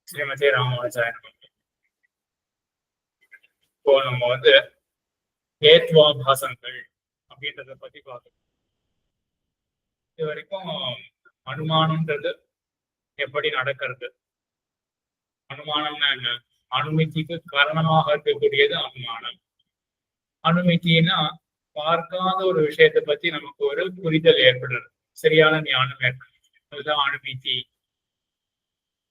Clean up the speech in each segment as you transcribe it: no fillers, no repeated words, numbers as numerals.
ஸ்ரீமதி ராமானுஜாயன். இப்போ நம்ம ஏத்வாபாசங்கள் அப்படின்றத பத்தி பார்க்கணும். இது வரைக்கும் அனுமானம்ன்றது எப்படி நடக்கிறது, அனுமானம்னா என்ன, அனுமதிக்கு காரணமாக இருக்கக்கூடியது அனுமானம். அனுமதினா பார்க்காத ஒரு விஷயத்தை பத்தி நமக்கு ஒரு புரிதல் ஏற்படுறது, சரியான ஞானம் ஏற்படுறது, அதுதான் அனுமதி.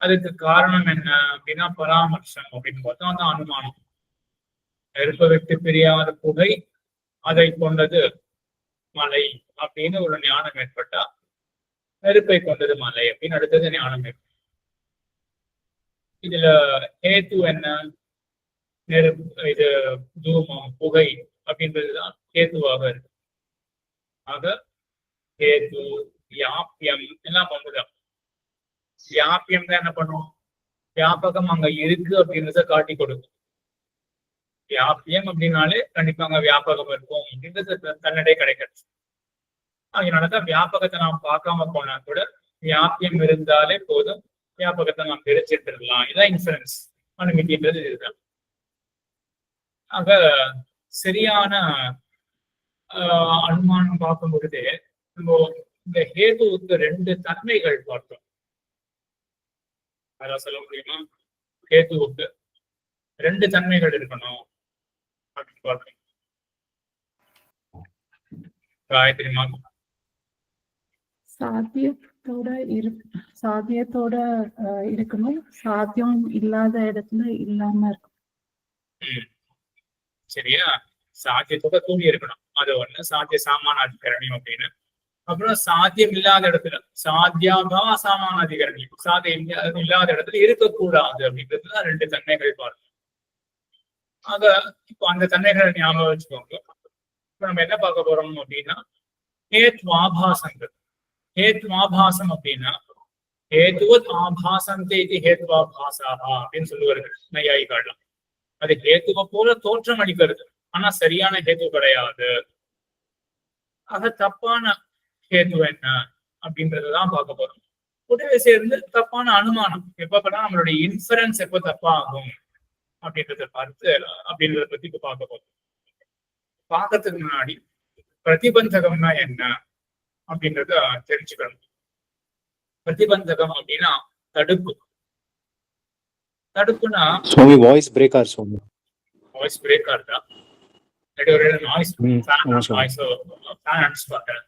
அதுக்கு காரணம் என்ன அப்படின்னா பராமர்சம் அப்படின்னு பார்த்தா அந்த அனுமானம். நெருப்பை விட்டு பிரியாத புகை, அதை கொண்டது மலை அப்படின்னு ஒரு ஞானம் ஏற்பட்டா நெருப்பை கொண்டது மலை அப்படின்னு அடுத்தது ஞானம் ஏற்படும். இதுல ஹேத்து என்ன, நெருப்பு, இது தூமம், புகை அப்படின்றதுதான் ஹேத்துவாக இருக்கு. ஆக ஹேத்து வியாபியம் எல்லாம் பண்ணுதான். வியாபியம் தான் என்ன பண்ணும், வியாபகம் அங்க இருக்கு அப்படின்றத காட்டி கொடுக்கும். வியாபியம் அப்படின்னாலே கண்டிப்பா அங்க வியாபகம் இருக்கும் அப்படின்றது தன்னடை கிடைக்கிறது. அதனாலதான் வியாபகத்தை நாம் பார்க்காம போனா கூட வியாபியம் இருந்தாலே போதும், வியாபகத்தை நாம் தெரிஞ்சிட்டு இருக்கலாம். இதான் இன்ஃபரன்ஸ், அனுமதின்றது இதுதான். ஆக சரியான அனுமானம் பார்க்கும் பொழுது நம்ம இந்த ஹேதுவுக்கு ரெண்டு தன்மைகள் பார்த்தோம். அதான் சொல்ல முடியுமா, ஹேதுவுக்கு ரெண்டு தன்மைகள் இருக்கணும் அப்படின்னு பார்க்கணும். காயத்ரி மாதம் சாத்தியத்தோட இருக்கணும், சாத்தியம் இல்லாத இடத்துல இல்லாம இருக்கும். சரியா, சாத்தியத்தோட கூடி இருக்கணும், அது ஒண்ணு. சாத்திய சாமான அதிகரணியம் அப்படின்னு. அப்புறம் சாத்தியம் இல்லாத இடத்துல சாத்தியாகா சாமான அதிகரணியம், சாத்தியம் இல்லாத இடத்துல இருக்கக்கூடாது அப்படின்றதுதான் ரெண்டு தன்மைகள் பார்க்கணும். ஆக இப்போ அந்த தன்மைகளை ஞாபகம் வச்சுக்கோங்க. இப்ப நம்ம என்ன பார்க்க போறோம் அப்படின்னா ஹேத்வாபாசங்கள். ஹேத்வாபாசம் அப்படின்னா ஹேத்துவத் ஆபாசந்தே இது ஹேத்வாபாசாகா அப்படின்னு சொல்லுவார்கள் நையாயிகாலாம். அது ஹேத்துவ போல தோற்றம் அளிக்கிறது, ஆனா சரியான ஹேத்து கிடையாது. ஆக தப்பான ஹேத்து என்ன அப்படின்றதான் பார்க்க போறோம். கூடவே சேர்ந்து தப்பான அனுமானம் எப்பப்படா நம்மளுடைய இன்ஃபரன்ஸ் எப்போ தப்பாகும் அப்படின்றத பத்தி இப்ப பார்க்க போறோம். பார்க்கறதுக்கு முன்னாடி பிரதிபந்தகம்னா என்ன அப்படின்றத தெரிஞ்சுக்கணும். பிரதிபந்தகம் அப்படின்னா தடுப்பு. தடுப்புனா வாய்ஸ் பிரேக் ஆகுது. வாய்ஸ் பிரேக் ஆகுதா? நாய்ஸ் பார்க்கறேன்.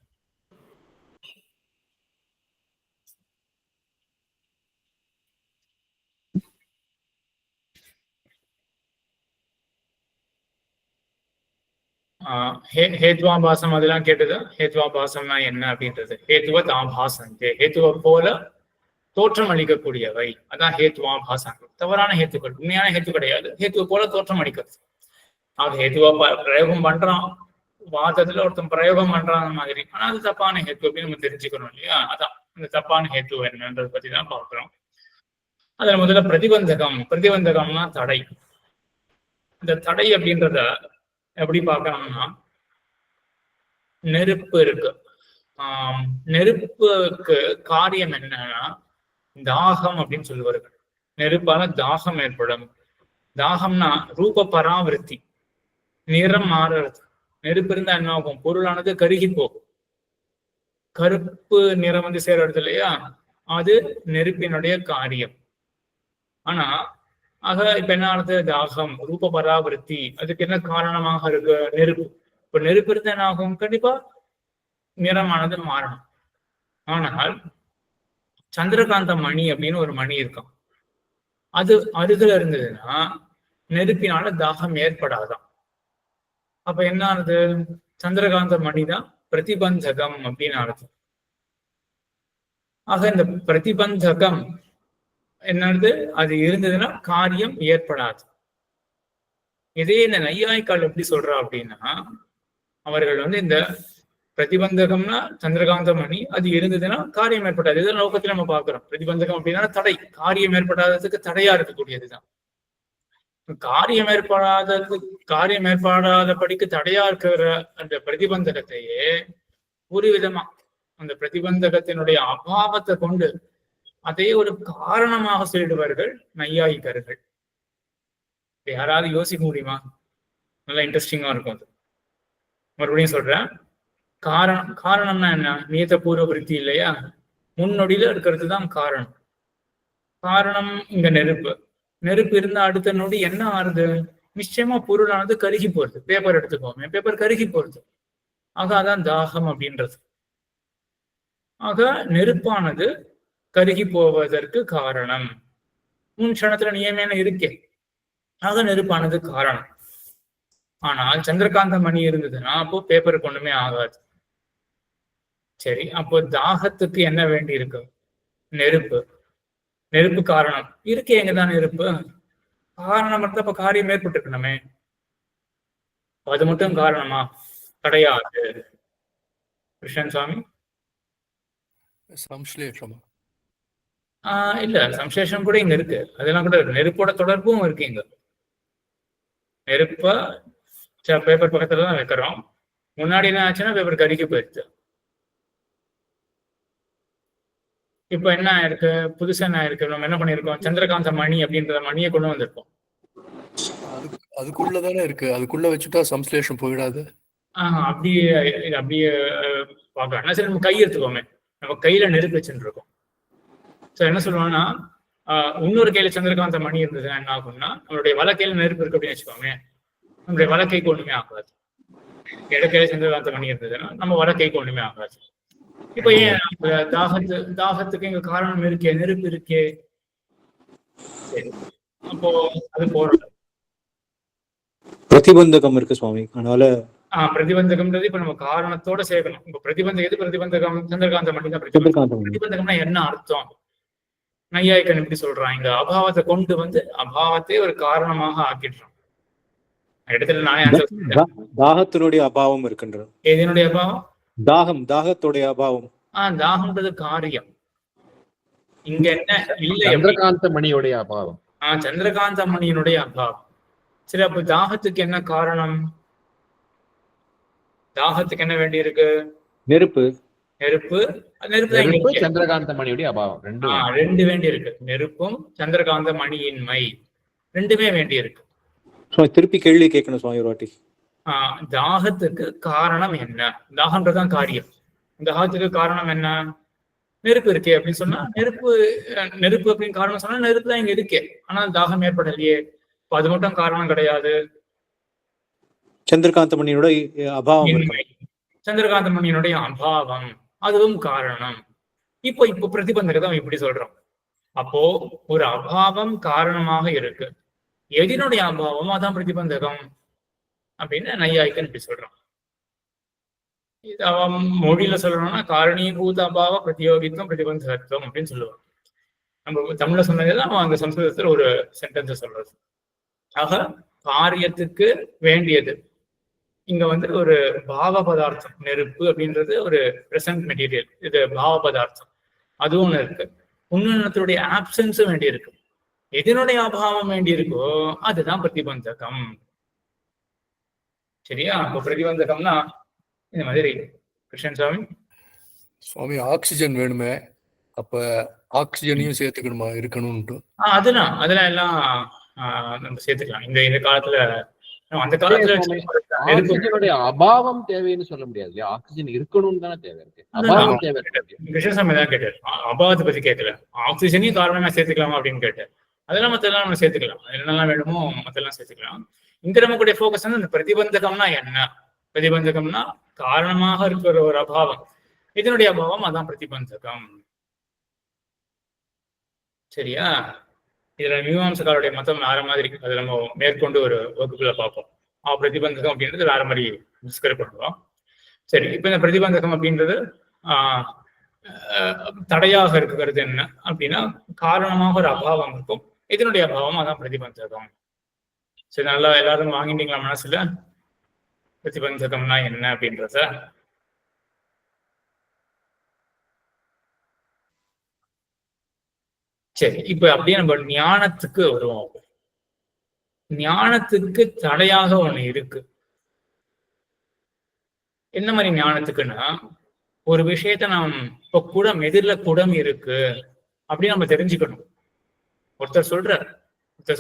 ஹேத்வாபாசம் அதெல்லாம் கேட்டது. ஹேத்வாபாசம்னா என்ன அப்படின்றது, ஹேத்துவத் ஆபாசம், ஹேத்துவ போல தோற்றம் அளிக்கக்கூடியவை, அதான் ஹேத்வாபாசங்கள். தவறான ஹேத்துக்கள், உண்மையான ஹேத்து கிடையாது, ஹேத்துவ போல தோற்றம் அளிக்கிறது. ஆக ஹேத்துவா பிரயோகம் பண்றான், வாதத்துல ஒருத்தன் பிரயோகம் பண்றான் மாதிரி, ஆனா அது தப்பான ஹேத்து அப்படின்னு நம்ம தெரிஞ்சுக்கணும் இல்லையா? அதான் இந்த தப்பான ஹேத்து என்னன்றதை பத்தி தான் பார்க்கிறோம். அதுல முதல்ல பிரதிபந்தகம். பிரதிபந்தகம்னா தடை. இந்த தடை அப்படின்றத எப்படி பார்க்கலாம்னா, நெருப்பு இருக்கு. நெருப்புக்கு காரியம் என்னன்னா தாகம் அப்படின்னு சொல்லுவார்கள். நெருப்பால தாகம் ஏற்படும். தாகம்னா ரூப பராவிருத்தி, நிறம் மாறுறது. நெருப்பு இருந்தா என்ன ஆகும், பொருளானது கருகி போகும். கருப்பு நிறம் சேர்றது இல்லையா, அது நெருப்பினுடைய காரியம். ஆனா ஆக இப்ப என்ன ஆகுது, தாகம், ரூப பராவிருத்தி, அதுக்கு என்ன காரணமாக இருக்கு, நெருப்பு. இப்ப நெருப்பு இருந்தா என்ன ஆகும், கண்டிப்பா நிறமானது மாறணும். ஆனால் சந்திரகாந்த மணி அப்படின்னு ஒரு மணி இருக்கும், அது அருகில் இருந்ததுன்னா நெருப்பினால தாகம் ஏற்படாதான். அப்ப என்ன ஆகுது, சந்திரகாந்த மணிதான் பிரதிபந்தகம் அப்படின்னு ஆகுது. ஆக இந்த பிரதிபந்தகம் என்னது, அது இருந்ததுன்னா காரியம் ஏற்படாது. இதே இந்த நையாய்க்கால் எப்படி சொல்றா அப்படின்னா, அவர்கள் இந்த பிரதிபந்தகம்னா சந்திரகாந்த மணி, அது இருந்ததுன்னா காரியம் ஏற்படாது. இதுதான் நோக்கத்துல நம்ம பாக்குறோம். பிரதிபந்தகம் அப்படின்னா தடை, காரியம் ஏற்படாததுக்கு தடையா இருக்கக்கூடியதுதான். காரியம் ஏற்படாதபடிக்கு தடையா இருக்கிற அந்த பிரதிபந்தகத்தையே ஒரு விதமா அந்த பிரதிபந்தகத்தினுடைய அபாவத்தை கொண்டு அதே ஒரு காரணமாக சொல்லிடுவார்கள் நையாயிகர்கள். யாராவது யோசிக்க முடியுமா? நல்லா இன்ட்ரெஸ்டிங்கா இருக்கும் அது. மறுபடியும் சொல்றேன், காரணம்னா என்ன? நியத பூர்வ விருத்தி இல்லையா? முன்னொடியில இருக்கிறது தான் காரணம். காரணம் இங்க நெருப்பு. நெருப்பு இருந்தா அடுத்த நொடி என்ன ஆறுது? நிச்சயமா பொருளானது கருகி போறது. பேப்பர் எடுத்துக்கோங்க, பேப்பர் கருகி போறது. ஆக அதான் தாகம் அப்படின்றது. ஆக நெருப்பானது கருகி போவதற்கு காரணம். முன் க்ஷணத்துல நியமேன இருக்கே, ஆக நெருப்பானது காரணம். ஆனால் சந்திரகாந்த மணி இருந்ததுன்னா அப்போ பேப்பருக்கு ஒண்ணுமே ஆகாது. சரி, அப்போ தாகத்துக்கு என்ன வேண்டி இருக்கு? நெருப்பு. நெருப்பு காரணம் இருக்கே, எங்கதான் நெருப்பு காரணம் இருந்தா அப்ப காரியம் ஏற்பட்டுருக்கணுமே. அது மட்டும் காரணமா? கிடையாது. கிருஷ்ணன் சுவாமி. சம்ஸ்லேஷமா? இல்ல, சம்சேஷம் கூட இங்க இருக்கு. அதெல்லாம் கூட இருக்கு. நெருப்போட தொடர்பும் இருக்கு இங்க. நெருப்ப பேப்பர் பக்கத்துல தான் வைக்கிறோம். முன்னாடி என்ன ஆச்சுன்னா பேப்பர் கருகி போயிடுச்சு. இப்ப என்ன ஆயிருக்கு? புதுசா என்ன ஆயிருக்கு? நம்ம என்ன பண்ணிருக்கோம்? சந்திரகாந்த மணி அப்படின்ற மணியை கொண்டு வந்திருக்கோம். அதுக்குள்ளதானே இருக்கு. அதுக்குள்ள வச்சுட்டா சம்ஸ்லேஷம் போயிடாது. அப்படியே அப்படியே பாக்கலாம். சரி, நம்ம கை எடுத்துக்கோமே. நம்ம கையில நெருப்பு வச்சுட்டு இருக்கோம். என்ன சொல்லுவாங்கன்னா, இன்னொரு கையில சந்திரகாந்த மணி இருந்ததுன்னா என்ன ஆகும்னா, நம்மளுடைய வலக்கையில நெருப்பு இருக்கு அப்படின்னு வச்சுக்கோங்க, நம்மளுடைய வலக்கைக்கு ஒண்ணுமே ஆகாது. இடக்கையில சந்திரகாந்த மணி இருந்ததுன்னா நம்ம வலக்கைக்கு ஒண்ணுமே ஆகாது. இப்ப ஏன் தாகத்துக்கு இங்க காரணம் இருக்கே, நெருப்பு இருக்கே. சரி, அப்போ அது போறது பிரதிபந்தகம் இருக்கு சுவாமி. அதனால பிரதிபந்தகம்ன்றது இப்ப நம்ம காரணத்தோட சேர்க்கணும். இப்ப பிரதிபந்தகம் எது? பிரதிபந்தகம் சந்திரகாந்த மணி தான். பிரதிபந்தகம்னா என்ன அர்த்தம்? நையாயிக்கன் எப்படி சொல்றான்? இங்க அபாவத்தை கொண்டு வந்து அபாவத்தை ஒரு காரணமாக ஆக்கிடுறான். இடத்துல நானே தாகத்தினுடைய அபாவம் இருக்கின்ற. எதனுடைய அபாவம்? தாகத்துடைய அபாவம். தாகம்ன்றது காரியம். இங்க என்ன இல்லை? சந்திரகாந்த மணியுடைய அபாவம். சந்திரகாந்த மணியினுடைய அபாவம். சரி, அப்ப தாகத்துக்கு என்ன காரணம்? தாகத்துக்கு என்ன வேண்டி இருக்கு? நெருப்பு. நெருப்பு சந்திரகாந்த மணியுடைய அபாவம். ரெண்டு வேண்டி இருக்கு. நெருப்பும் சந்திரகாந்த மணியின்மை ரெண்டுமே வேண்டி இருக்கு. திருப்பி கேள்வி கேட்கணும் சுவாமி ஒரு வாட்டி. தாகத்துக்கு காரணம் என்ன? தாகம்ன்றதான் காரியம். தாகத்துக்கு காரணம் என்ன? நெருப்பு இருக்கே அப்படின்னு சொன்னா, நெருப்பு அப்படின்னு காரணம் சொன்னா நெருப்பு தான் இங்க இருக்கே, ஆனா தாகம் ஏற்படலையே. அது மட்டும் காரணம் கிடையாது. சந்திரகாந்த மணியோட அபாவம், சந்திரகாந்த மணியினுடைய அபாவம் அதுவும் காரணம். இப்போ பிரதிபந்தகத்தை இப்படி சொல்றோம். அப்போ ஒரு அபாவம் காரணமாக இருக்கு. எதினுடைய அபாவம் அதான் பிரதிபந்தகம் அப்படின்னு நையாயிக்கன் இப்படி சொல்றான். மொழியில சொல்லணும்னா காரணீபூத அபாவ பிரதியோகித்துவம் பிரதிபந்தகத்துவம் அப்படின்னு சொல்லுவாங்க. நம்ம தமிழ்ல சொன்னதுதான் அவன் அங்க சம்ஸ்கிருதத்துல ஒரு சென்டென்ஸ் சொல்றது. ஆக காரியத்துக்கு வேண்டியது இங்க ஒரு பாவ பதார்த்தம். நெருப்பு அப்படின்றது ஒரு பிரசன்ட் மெட்டீரியல். இது பாவ பதார்த்தம். அதுவும் ஒண்ணு இருக்கு. உன்னதனுடைய ஆப்சன்ஸும் வேண்டி இருக்கு. எதனுடைய அபாவம் வேண்டி இருக்கோ அதுதான் பிரதிபந்தகம். சரியா? அப்ப பிரதிபந்தகம்னா இந்த மாதிரி. கிருஷ்ணன் சுவாமி. சுவாமி, ஆக்சிஜன் வேணுமே, அப்ப ஆக்சிஜனையும் சேர்த்துக்கணுமா இருக்கணும்ட்டு? அதெல்லாம் எல்லாம் நம்ம சேர்த்துக்கலாம். இந்த காலத்துல அந்த காலத்துல ஆக்சிஜனுடைய அபாவம் தேவைன்னு சொல்ல முடியாது. ஆக்சிஜன் இருக்கணும்னு தானே தேவை இருக்கு. அபாவம் தேவை. கிருஷ்ணசாமி தான் கேட்டார். அபாவத்தை பத்தி கேட்கல. ஆக்சிஜனையும் காரணமா சேர்த்துக்கலாமா அப்படின்னு கேட்டார். அதெல்லாம் மத்தெல்லாம் நம்ம சேர்த்துக்கலாம். என்னெல்லாம் வேணுமோ மத்தெல்லாம் சேர்த்துக்கலாம். இங்க நமக்குடைய ஃபோக்கஸ் வந்து இந்த பிரதிபந்தகம்னா என்ன? பிரதிபந்தகம்னா காரணமாக இருக்கிற ஒரு அபாவம். இதனுடைய அபாவம் அதான் பிரதிபந்தகம். சரியா? இதுல மீமாம்சகாருடைய மதம் வேற மாதிரி. அது நம்ம மேற்கொண்டு ஒரு வகுப்புல பார்ப்போம். பிரதிபந்தகம் அப்படின்றது வேற மாதிரி டிஸ்கிரைப் பண்ணுவோம். சரி, இப்ப இந்த பிரதிபந்தகம் அப்படின்றது தடையாக இருக்கிறது என்ன அப்படின்னா, காரணமாக ஒரு அபாவம் இருக்கும். இதனுடைய அபாவம் அதான் பிரதிபந்தகம். சரி, நல்லா எல்லாரும் வாங்கிட்டீங்களா மனசுல பிரதிபந்தகம்னா என்ன அப்படின்றத? சரி, இப்ப அப்படியே நம்ம ஞானத்துக்கு வருவோம். ஞானத்துக்கு தடையாக ஒண்ணு இருக்கு. என்ன மாதிரி ஞானத்துக்குன்னா, ஒரு விஷயத்த நாம் இப்ப குடம், எதிரில குடம் இருக்கு, அப்படின்னு நம்ம தெரிஞ்சுக்கணும். ஒருத்தர்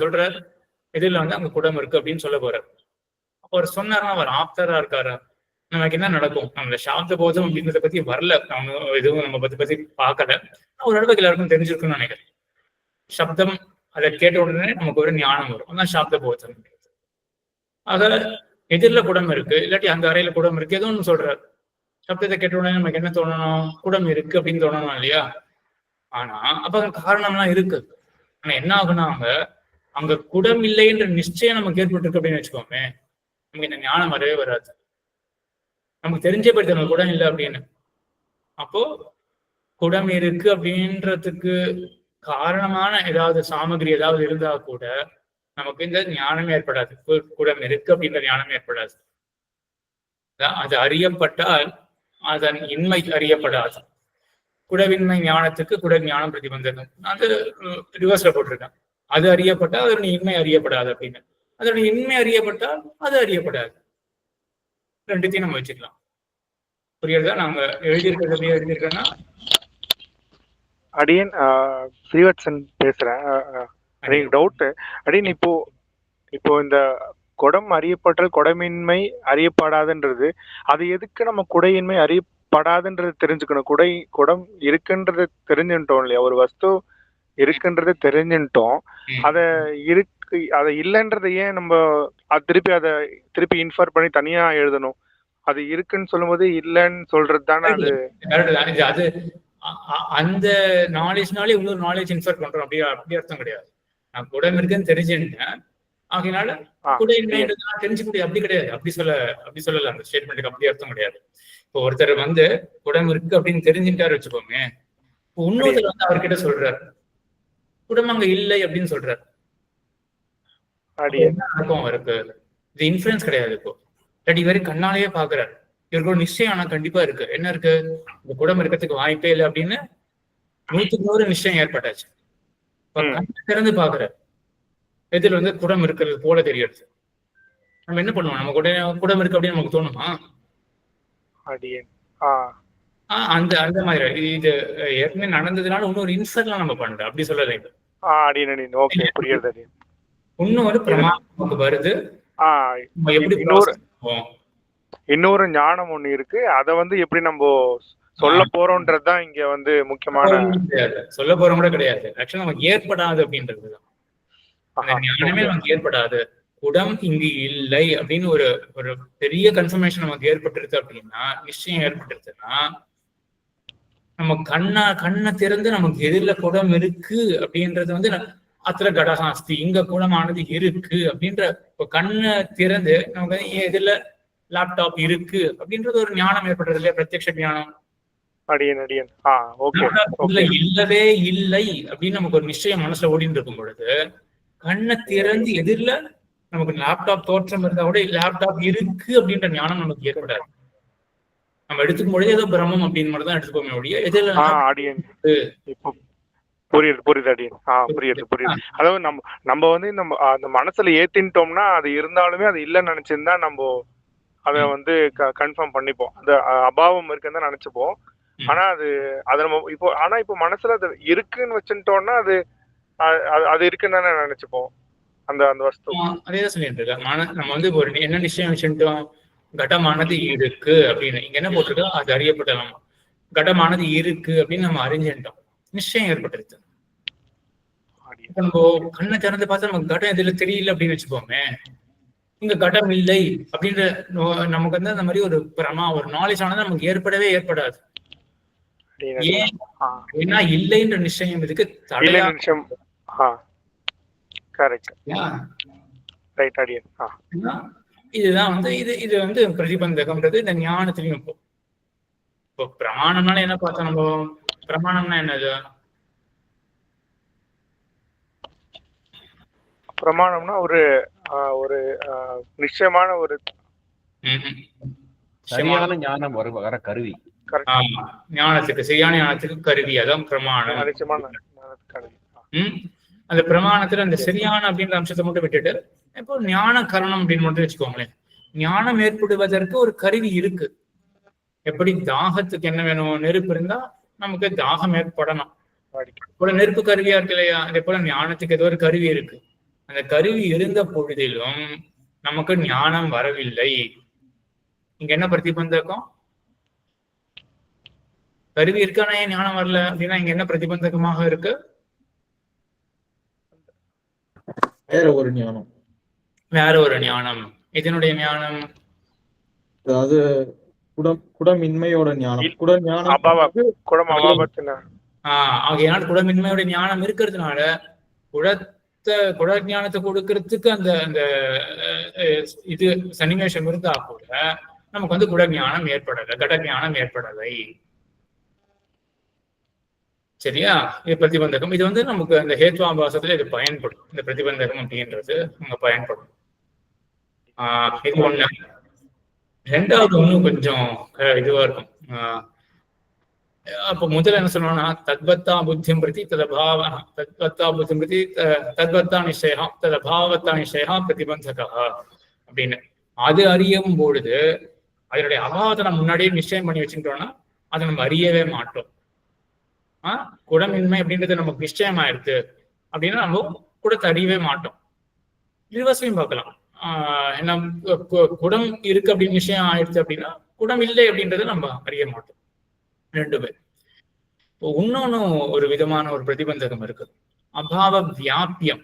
சொல்றார் இதுல வந்து அங்க குடம் இருக்கு அப்படின்னு சொல்ல போறார். அவர் சொன்னாரா, அவர் ஆப்தரா இருக்காரா, நமக்கு என்ன நடக்கும்? நம்ம சாப்த போதம் அப்படின்றத பத்தி வரல, அவங்க எதுவும் நம்ம பத்தி பார்க்கல. ஒரு அளவுக்கு எல்லாருக்கும் தெரிஞ்சிருக்குன்னு நினைக்கிறேன். சப்தம் அதை கேட்ட உடனே நமக்கு ஒரு ஞானம் வரும், அதான் சாப்த போதம். ஆக எதிரில குடம் இருக்கு, இல்லாட்டி அந்த அறையில குடம் இருக்கு, ஏதோ ஒண்ணு சொல்றாரு. சப்தத்தை கேட்ட உடனே நமக்கு என்ன தோணணும்? குடம் இருக்கு அப்படின்னு தோணணும் இல்லையா? ஆனா அப்ப காரணம்லாம் இருக்கு. ஆனா என்ன ஆகுனா, அங்க குடம் இல்லைன்ற நிச்சயம் நமக்கு ஏற்பட்டிருக்கு அப்படின்னு வச்சுக்கோமே, நமக்கு இந்த ஞானம் வரவே வராது. நமக்கு தெரிஞ்சே போயிடுது நம்ம குடம் இல்லை அப்படின்னு. அப்போ குடம் இருக்கு அப்படின்றதுக்கு காரணமான ஏதாவது சாமகிரி ஏதாவது இருந்தா கூட நமக்கு இந்த ஞானம் ஏற்படாது. குடம் இருக்கு அப்படின்ற ஞானம் ஏற்படாது. அது அறியப்பட்டால் அதன் இன்மை அறியப்படாது. குடவின்மை ஞானத்துக்கு குட ஞானம் பிரதிபந்தகம். அது ரிவர்ஸ்ல போட்டிருக்கேன். அது அறியப்பட்டால் அதனுடைய இன்மை அறியப்படாது அப்படின்னு. அதனுடைய இன்மை அறியப்பட்டால் அது அறியப்படாது. ரெண்டுத்தையும் நம்ம வச்சுக்கலாம். புரியுறதா? நாங்க எழுதியிருக்கேன்னா அடியன் ஸ்ரீவத்சன் பேசுறேன். எனக்கு டவுட் அடியன், இப்போ இந்த குடம் அறியப்பட்டால் குடமின்மை அறியப்படாதுன்றது, அது எதுக்கு நம்ம குடையின்மை அறியப்படாதுன்றது தெரிஞ்சுக்கணும்? குடம் இருக்குன்றது தெரிஞ்சுட்டோம் இல்லையா? ஒரு வஸ்து இருக்குன்றது தெரிஞ்சுட்டோம். அதை இல்லைன்றதை ஏன் நம்ம திருப்பி இன்ஃபர் பண்ணி தனியா எழுதணும்? அது இருக்குன்னு சொல்லும் போது இல்லைன்னு சொல்றது தானே அது. அந்த நாலேஜ்னாலே இன்னொரு நாலேஜ் இன்ஃபர் பண்றோம் அப்படி அர்த்தம் கிடையாது. நான் குடம் இருக்குன்னு தெரிஞ்சுட்டேன், அதனால குடையின்மை தெரிஞ்சுக்க முடியாது அப்படி கிடையாது. அப்படி சொல்லல அந்த ஸ்டேட்மெண்ட்டுக்கு அப்படி அர்த்தம் கிடையாது. இப்போ ஒருத்தர் வந்து குடம் இருக்கு அப்படின்னு தெரிஞ்சுட்டாரு வச்சுக்கோங்க, இன்னொருத்தர் வந்து அவர்கிட்ட சொல்றாரு குடம் அங்க இல்லை அப்படின்னு சொல்றாரு. என்ன அர்த்தம் அவருக்கு? இது இன்ஃபுளுன்ஸ் கிடையாது. இப்போ இவரு கண்ணாலேயே பாக்குறாரு, இவருக்கு ஒரு நிச்சயம் ஆனா கண்டிப்பா இருக்கு. என்ன இருக்கு? இந்த குடம் இருக்கிறதுக்கு வாய்ப்பே இல்லை அப்படின்னு 100% நிச்சயம் ஏற்பட்டாச்சு. கண்ணை திறந்து பாக்குறாரு, எதில் வந்து குடம் இருக்கிறது போல தெரியாது. நம்ம என்ன பண்ணுவோம்? நம்ம குடம் இருக்கு அப்படின்னு நமக்கு தோணுமா? அந்த மாதிரி இது ஏற்கனவே நடந்ததுனால இன்னொரு இன்ஃபர்லாம் நம்ம பண்றோம், அப்படி சொல்லலை. இன்னும் ஒரு பிரமாணம் வருது. எப்படி இன்னொரு ஞானம் ஒண்ணு இருக்கு, அத வந்து எப்படி நம்ம சொல்ல போறோம்ன்றதுதான் இங்க வந்து முக்கியமான. சொல்ல போறோம் கூட கிடையாது, ஆக்சுவலா நமக்கு ஏற்படாது அப்படின்றதுதான். ஞானமே நமக்கு ஏற்படாது. குடம் இங்கு இல்லை அப்படின்னு ஒரு பெரிய கன்ஃபர்மேஷன் நமக்கு ஏற்பட்டுருது அப்படின்னா, நிச்சயம் ஏற்பட்டுருதுன்னா, நம்ம கண்ணை திறந்து நமக்கு எதிரில் குடம் இருக்கு அப்படின்றது வந்து அத்துல கடகாஸ்தி, இங்க குடமானது இருக்கு அப்படின்ற கண்ணை திறந்து நமக்கு எதிரில லேப்டாப் இருக்கு அப்படின்றது ஒரு ஞானம் ஏற்படுறது இல்லையா? பிரத்யக்ஷ ஞானம். இல்லவே இல்லை அப்படின்னு நமக்கு ஒரு நிச்சயம் மனசுல ஓடிட்டு இருக்கும் பொழுது, கண்ணை திறந்து எதிரில நமக்கு லேப்டாப் தோற்றம் இருந்தா கூட லேப்டாப் இருக்கு அப்படின்ற ஞானம் நமக்கு ஏற்படாது. நம்ம எடுத்துக்கும் பொழுது ஏதோ பிரம்மம் அப்படின்னு மட்டும் தான் எடுத்துக்கோமே ஒழிய எதிரில புரியுது அடியன். புரியுது. அதாவது நம்ம வந்து அந்த மனசுல ஏத்தின்ட்டோம்னா அது இருந்தாலுமே அது இல்லைன்னு நினைச்சிருந்தா நம்ம அதை வந்து கன்ஃபார்ம் பண்ணிப்போம். அந்த அபாவம் இருக்குன்னு தான் நினைச்சுப்போம். ஆனா அது நம்ம இப்போ மனசுல அது இருக்குன்னு வச்சுட்டோம்னா அது இருக்குன்னு தானே நினைச்சுப்போம் அந்த வஸ்து. அதேதான் சொல்லிட்டு இருக்கேன். நம்ம வந்து ஒரு என்ன நிச்சயம் வச்சுட்டோம்? கடமானது இருக்கு அப்படின்னு. இங்க என்ன போட்டிருக்கோம்? அது அறியப்படலாம். கடமானது இருக்கு அப்படின்னு நம்ம அறிஞ்சுட்டோம், நிச்சயம் ஏற்பட்டுருச்சு. நம்ம கண்ணை திறந்து பார்த்தா நமக்கு கடம் இதுல தெரியல அப்படின்னு வச்சுக்கோமே, இங்க கடம் இல்லை அப்படின்ற நமக்கு வந்து அந்த மாதிரி ஒரு நாலேஜ் ஆனது நமக்கு ஏற்படாது. ஏன்னா இல்லைன்ற நிச்சயம் இதுக்கு இதுதான் வந்து இது வந்து பிரதிபந்தகம்ன்றது இந்த ஞானத்திலையும். இப்போ பிரமாணம்னால என்ன பார்த்தோம் நம்ம? பிரமாணம்னா என்னது? பிரமாணம்னா ஒரு நிச்சயமான ஒரு சரியான ஞானம் வர கருவி. ஞானத்துக்கு சரியான ஞானத்துக்கு கருவி, அதான் பிரமாணம். அந்த பிரமாணத்துல அந்த சரியான அப்படின்ற அம்சத்தை மட்டும் விட்டுட்டு இப்போ ஞான கரணம் அப்படின்னு மட்டும் வச்சுக்கோங்களேன். ஞானம் ஏற்படுவதற்கு ஒரு கருவி இருக்கு. எப்படி தாகத்துக்கு என்ன வேணும்? நெருப்பு இருந்தா நமக்கு தாகம் ஏற்படணும். போல நெருப்பு கருவியா இருக்கு இல்லையா, அதே போல ஞானத்துக்கு ஏதோ ஒரு கருவி இருக்கு. அந்த கருவி இருந்த பொழுதிலும் நமக்கு ஞானம் வரவில்லை. இங்க என்ன பிரதிபந்தகம்? கருவி இருக்கானா ஏன் ஞானம் வரல அப்படின்னா இங்க என்ன பிரதிபந்தகமாக இருக்கு? வேற ஒரு ஞானம். வேற ஒரு ஞானம். இதனுடைய ஞானம் அதாவது குடமின்மையோட ஞானம். குடம் அபாவத்துல ஆகையால் குடமின்மையோட ஞானம் இருக்கிறதுனால குட ஞானத்தை கொடுக்கறதுக்கு அந்த அந்த இது சன்னிவேஷம் இருந்தா கூட நமக்கு வந்து குட ஞானம் ஏற்படலை, கட ஞானம் ஏற்படலை. சரியா? இது பிரதிபந்தகம். இது வந்து நமக்கு அந்த ஹேத்வாபாசத்துல இது பயன்படும். இந்த பிரதிபந்தகம் அப்படின்றது அங்க பயன்படும். இது ஒண்ணு. ரெண்டாவது ஒண்ணு கொஞ்சம் இதுவா இருக்கும். அப்ப முதல்ல என்ன சொல்லணும்னா தத்வத்தா புத்தியம் பிரதி ததபாவ தத்வத்தா புத்தியம் பிரதி தத்வத்தா நிச்சயா ததபாவத்தா நிச்சயா பிரதிபந்தகா அப்படின்னு. அது அறியும் பொழுது அதனுடைய அபாவத்தை நம்ம முன்னாடியே நிச்சயம் பண்ணி வச்சுக்கிட்டோம்னா அதை நம்ம அறியவே மாட்டோம். குடமின்மை அப்படின்றது நமக்கு நிச்சயம் ஆயிடுது அப்படின்னா நம்ம குடத்தை அறியவே மாட்டோம். ரிவர்ஸ்லையும் பார்க்கலாம். குடம் இருக்கு அப்படின்னு விஷயம் ஆயிடுச்சு அப்படின்னா குடம் இல்லை அப்படின்றத நம்ம அறிய மாட்டோம். ரெண்டு பேர். இப்போ இன்னொன்னு ஒரு விதமான ஒரு பிரதிபந்தகம் இருக்கு, அபாவ வியாபியம்.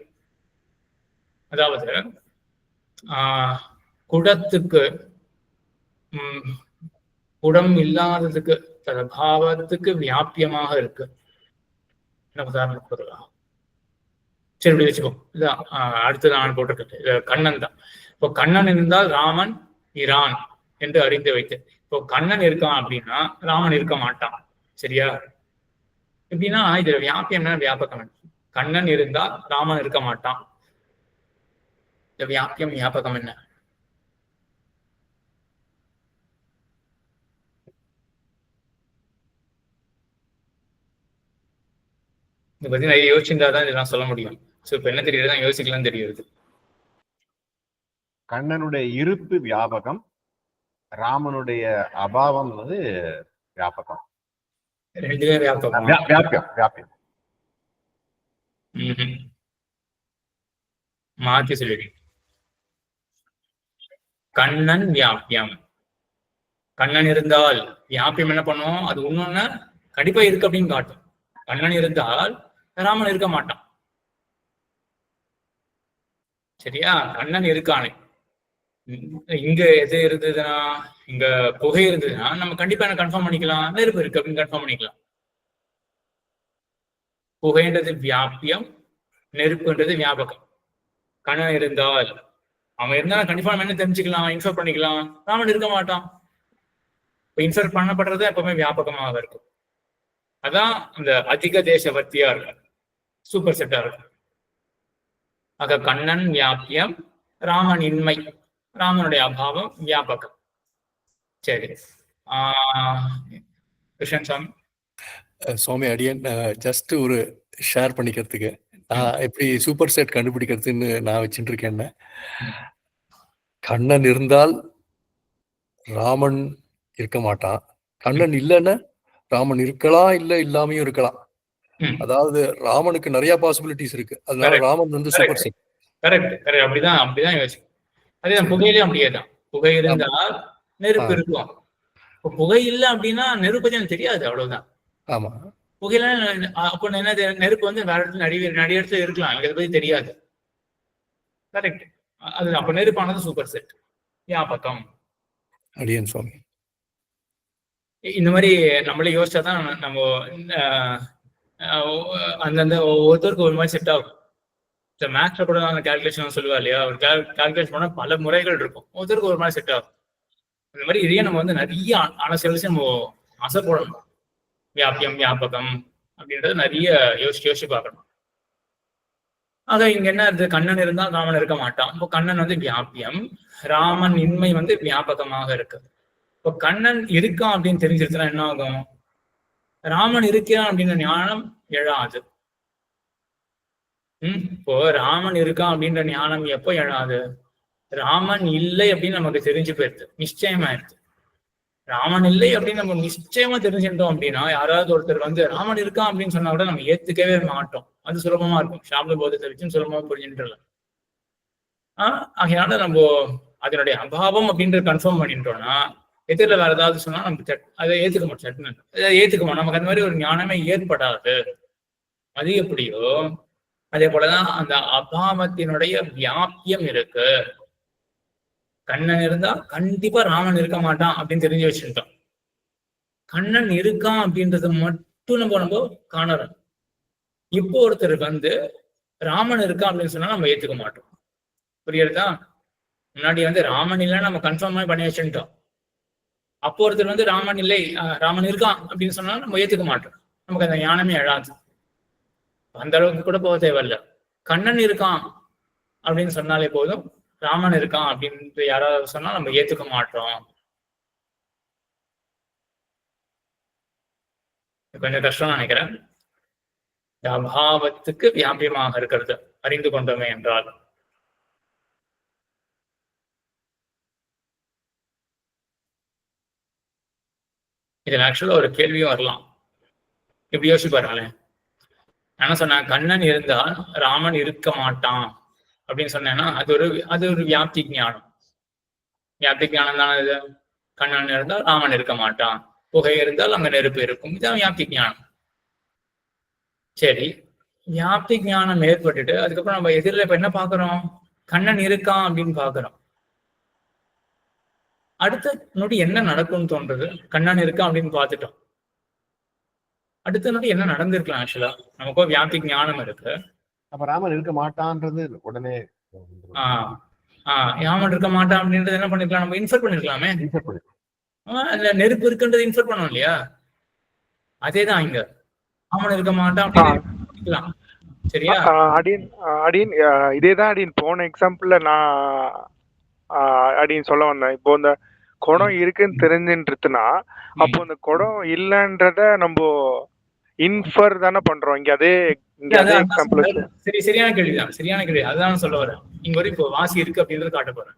அதாவது குடத்துக்கு குடம் இல்லாததுக்கு ததபாவத்துக்கு வியாபியமாக இருக்கு. என்ன உதாரணம் சொல்லலாம்? சரி, இப்படி வச்சுக்கோ. இதான் அடுத்தது நான் போட்டிருக்கேன். கண்ணன் தான். இப்போ கண்ணன் இருந்தால் ராமன் இரான் என்று அறிந்து வைத்தேன். இப்போ கண்ணன் இருக்கான் அப்படின்னா ராமன் இருக்க மாட்டான். சரியா? எப்படின்னா இதுல வியாபியம் என்ன, வியாபகம். கண்ணன் இருந்தால் ராமன் இருக்க மாட்டான். இந்த வியாபியம் வியாபகம் என்ன? இதை பத்தி நிறைய யோசிச்சிருந்தாதான் இதெல்லாம் சொல்ல முடியும். சோ இப்ப என்ன தெரியுதுதான் யோசிக்கலாம் தெரியுது. கண்ணனுடைய இருப்பு வியாபகம், ராமனுடைய அபாவம் வந்து வியாபகம். ரெண்டுமே வியாபகம். வியாபியம். மாத்தி சொல்லி கண்ணன் வியாபியம். கண்ணன் இருந்தால் வியாபியம் என்ன பண்ணுவோம்? அது ஒண்ணு கண்டிப்பா இருக்கு அப்படின்னு காட்டும். கண்ணன் இருந்தால் ராமன் இருக்க மாட்டான். சரியா? கண்ணன் இருக்கானே. இங்க எது இருந்ததுன்னா, இங்க புகை இருந்ததுன்னா நம்ம கண்டிப்பா என்ன கன்ஃபார்ம் பண்ணிக்கலாம்? நெருப்பு இருக்கு அப்படின்னு கன்ஃபார்ம் பண்ணிக்கலாம். புகைன்றது வியாபியம், நெருப்புன்றது வியாபகம். கண்ணன் இருந்தால் அவன் இருந்தா கண்டிப்பா நம்ம என்ன தெரிஞ்சுக்கலாம், இன்ஃபர் பண்ணிக்கலாம். ராமன் இருக்க மாட்டான். இப்ப இன்ஃபர் பண்ணப்படுறது எப்பவுமே வியாபகமாக இருக்கும். அதான் இந்த அதிக தேசவர்த்தியா இருக்கு, சூப்பர் செட்டா இருக்கு. ஆக கண்ணன் வியாபியம், ராமன் இன்மை, ராமனுடைய அபாவம் வியாபகம். சரி, கிருஷ்ணன் சாமி. சுவாமி அடியன் ஜஸ்ட் ஒரு ஷேர் பண்ணிக்கிறதுக்கு நான் எப்படி சூப்பர் செட் கண்டுபிடிக்கிறதுன்னு நான் வச்சுட்டு இருக்கேன். கண்ணன் இருந்தால் ராமன் இருக்க மாட்டான். கண்ணன் இல்லைன்னா ராமன் இருக்கலாம், இல்ல இல்லாமையும் இருக்கலாம். அதாவது ராமனுக்கு நிறைய பாசிபிலிட்டிஸ் இருக்கு. அதனால ராமன் வந்து சூப்பர் செட். கரெக்ட். அப்படிதான் யோசிக்கும். அதேதான் புகையிலையும் அப்படியேதான். புகை இருந்தால் நெருப்பு இருக்கும். புகை இல்லை அப்படின்னா நெருப்பு பத்தி எனக்கு தெரியாது, அவ்வளவுதான். ஆமா, புகையில அப்ப என்ன, நெருப்பு வந்து வேற இடத்துல நிறைய இடத்துல இருக்கலாம், எனக்கு அதை பத்தி தெரியாது. கரெக்ட். அது அப்ப நெருப்பானது சூப்பர் செட், வியாபகம். அடியன் சுவாமி. இந்த மாதிரி நம்மளே யோசிச்சாதான் நம்ம அந்தந்த ஒவ்வொருத்தருக்கும் ஒரு மாதிரி செட் ஆகும். மேக்ஸ்ல கூட அந்த கால்குலேஷன் சொல்லுவா இல்லையா, ஒரு கால்குலேஷன் பண்ணா பல முறைகள் இருக்கும், ஒருத்தருக்கு ஒரு மாதிரி செட் ஆகும். இந்த மாதிரி இதையே நம்ம வந்து நிறைய அனசரிச்சு நம்ம அசைப்படணும். வியாபியம் வியாபகம் அப்படின்றது நிறைய யோசிச்சு பார்க்கணும். ஆக இங்க என்ன இருக்கு, கண்ணன் இருந்தால் ராமன் இருக்க மாட்டான். இப்போ கண்ணன் வந்து வியாபியம், ராமன் இன்மை வந்து வியாபகமாக இருக்கு. இப்போ கண்ணன் இருக்கான் அப்படின்னு தெரிஞ்சிருச்சுன்னா என்ன ஆகும்? ராமன் இருக்கிறான் அப்படின்ற ஞானம் எழாது. இப்போ ராமன் இருக்கான் அப்படின்ற ஞானம் எப்போ எழாது? ராமன் இல்லை அப்படின்னு நமக்கு தெரிஞ்சு போயிடுது, நிச்சயமாயிருது. ராமன் இல்லை அப்படின்னு நம்ம நிச்சயமா தெரிஞ்சுட்டோம் அப்படின்னா, யாராவது ஒருத்தர் வந்து ராமன் இருக்கான் அப்படின்னு சொன்னா கூட நம்ம ஏத்துக்கவே மாட்டோம். அது சுலபமா இருக்கும். சாப்த போதத்தை வச்சு சுலபமா புரிஞ்சுட்டு அதனால நம்ம அதனுடைய அபாவம் அப்படின்றது கன்ஃபார்ம் பண்ணிட்டோம்னா, எதிரில் வேற ஏதாவது சொன்னா நம்ம அதை ஏத்துக்க மாட்டோம். சட்டுன்னு ஏத்துக்க மாட்டோம். நமக்கு அந்த மாதிரி ஒரு ஞானமே ஏற்படாது. அது எப்படியோ அதே போலதான் அந்த அபாவத்தினுடைய வியாபியம் இருக்கு. கண்ணன் இருந்தா கண்டிப்பா ராமன் இருக்க மாட்டான் அப்படின்னு தெரிஞ்சு வச்சுட்டோம். கண்ணன் இருக்கான் அப்படின்றத மட்டும் நம்ம காணறோம். இப்போ ஒருத்தர் வந்து ராமன் இருக்கான் அப்படின்னு சொன்னா நம்ம ஏத்துக்க மாட்டோம். புரியுறதா? முன்னாடி வந்து ராமன் இல்லைன்னு நம்ம கன்ஃபார்ம் பண்ணி வச்சுட்டோம். அப்போ ஒருத்தர் வந்து ராமன் இல்லை, ராமன் இருக்கான் அப்படின்னு சொன்னா நம்ம ஏத்துக்க மாட்டோம். நமக்கு அந்த ஞானமே எழாது. அந்த அளவுக்கு கூட போக தேவையில்ல. கண்ணன் இருக்கான் அப்படின்னு சொன்னாலே போதும், ராமன் இருக்கான் அப்படின்னு யாராவது சொன்னா நம்ம ஏத்துக்க மாட்டோம். கொஞ்சம் கஷ்டம் நினைக்கிறேன். அபாவத்துக்கு வியாபியமாக இருக்கிறது அறிந்து கொண்டோமே என்றால். இதுல ஆக்சுவலா ஒரு கேள்வியும் வரலாம். இப்படி யோசிப்பாருங்களேன். என்ன சொன்னேன், கண்ணன் இருந்தால் ராமன் இருக்க மாட்டான் அப்படின்னு சொன்னேன்னா அது ஒரு வியாப்தி ஞானம். வியாப்தி ஞானம் தானே இது. கண்ணன் இருந்தால் ராமன் இருக்க மாட்டான், புகை இருந்தால் அங்க நெருப்பு இருக்கும். இதுதான் வியாப்தி ஞானம். சரி, வியாப்தி ஞானம் ஏற்பட்டுட்டு அதுக்கப்புறம் நம்ம எதிரில் இப்ப என்ன பாக்குறோம், கண்ணன் இருக்கான் அப்படின்னு பாக்குறோம். அடுத்த நொடி என்ன நடக்கும்னு தோன்றது, கண்ணன் இருக்கான் அப்படின்னு பார்த்துட்டோம். அடுத்த நொடி என்ன நடந்திருக்கலாம்? ஆக்சுவலா நமக்கோ வியாப்தி ஞானம் இருக்கு. அப்ப ராமன் இருக்க மாட்டான்றது உடனே ராமன் இருக்க மாட்டான் அப்படின்றது என்ன பண்ணிருக்கலாம், நம்ம இன்ஃபர் பண்ணிருக்கலாமே. அதுல நெருப்பு இருக்குன்றது இன்ஃபர் பண்ணோம் இல்லையா? அதேதான் இங்க ராமன் இருக்க மாட்டான் அப்படின்னு. சரியா? அடின் இதேதான் அடின் போன எக்ஸாம்பிள்ல நான் அப்படின்னு சொல்ல வந்தேன். இப்போ இந்த குடம் இருக்குன்னு தெரிஞ்சுட்டுனா அப்போ இந்த குடம் இல்லைன்றத நம்ம இன்ஃபர் தானே பண்றோம் இங்க. அதே எக்ஸாம்பிள். சரி, சரியான கேள்விதான், சரியான கேள்வி. அதான் சொல்ல வரேன். இங்க வரை இப்போ வாசி இருக்கு அப்படின்றத காட்ட போறேன்.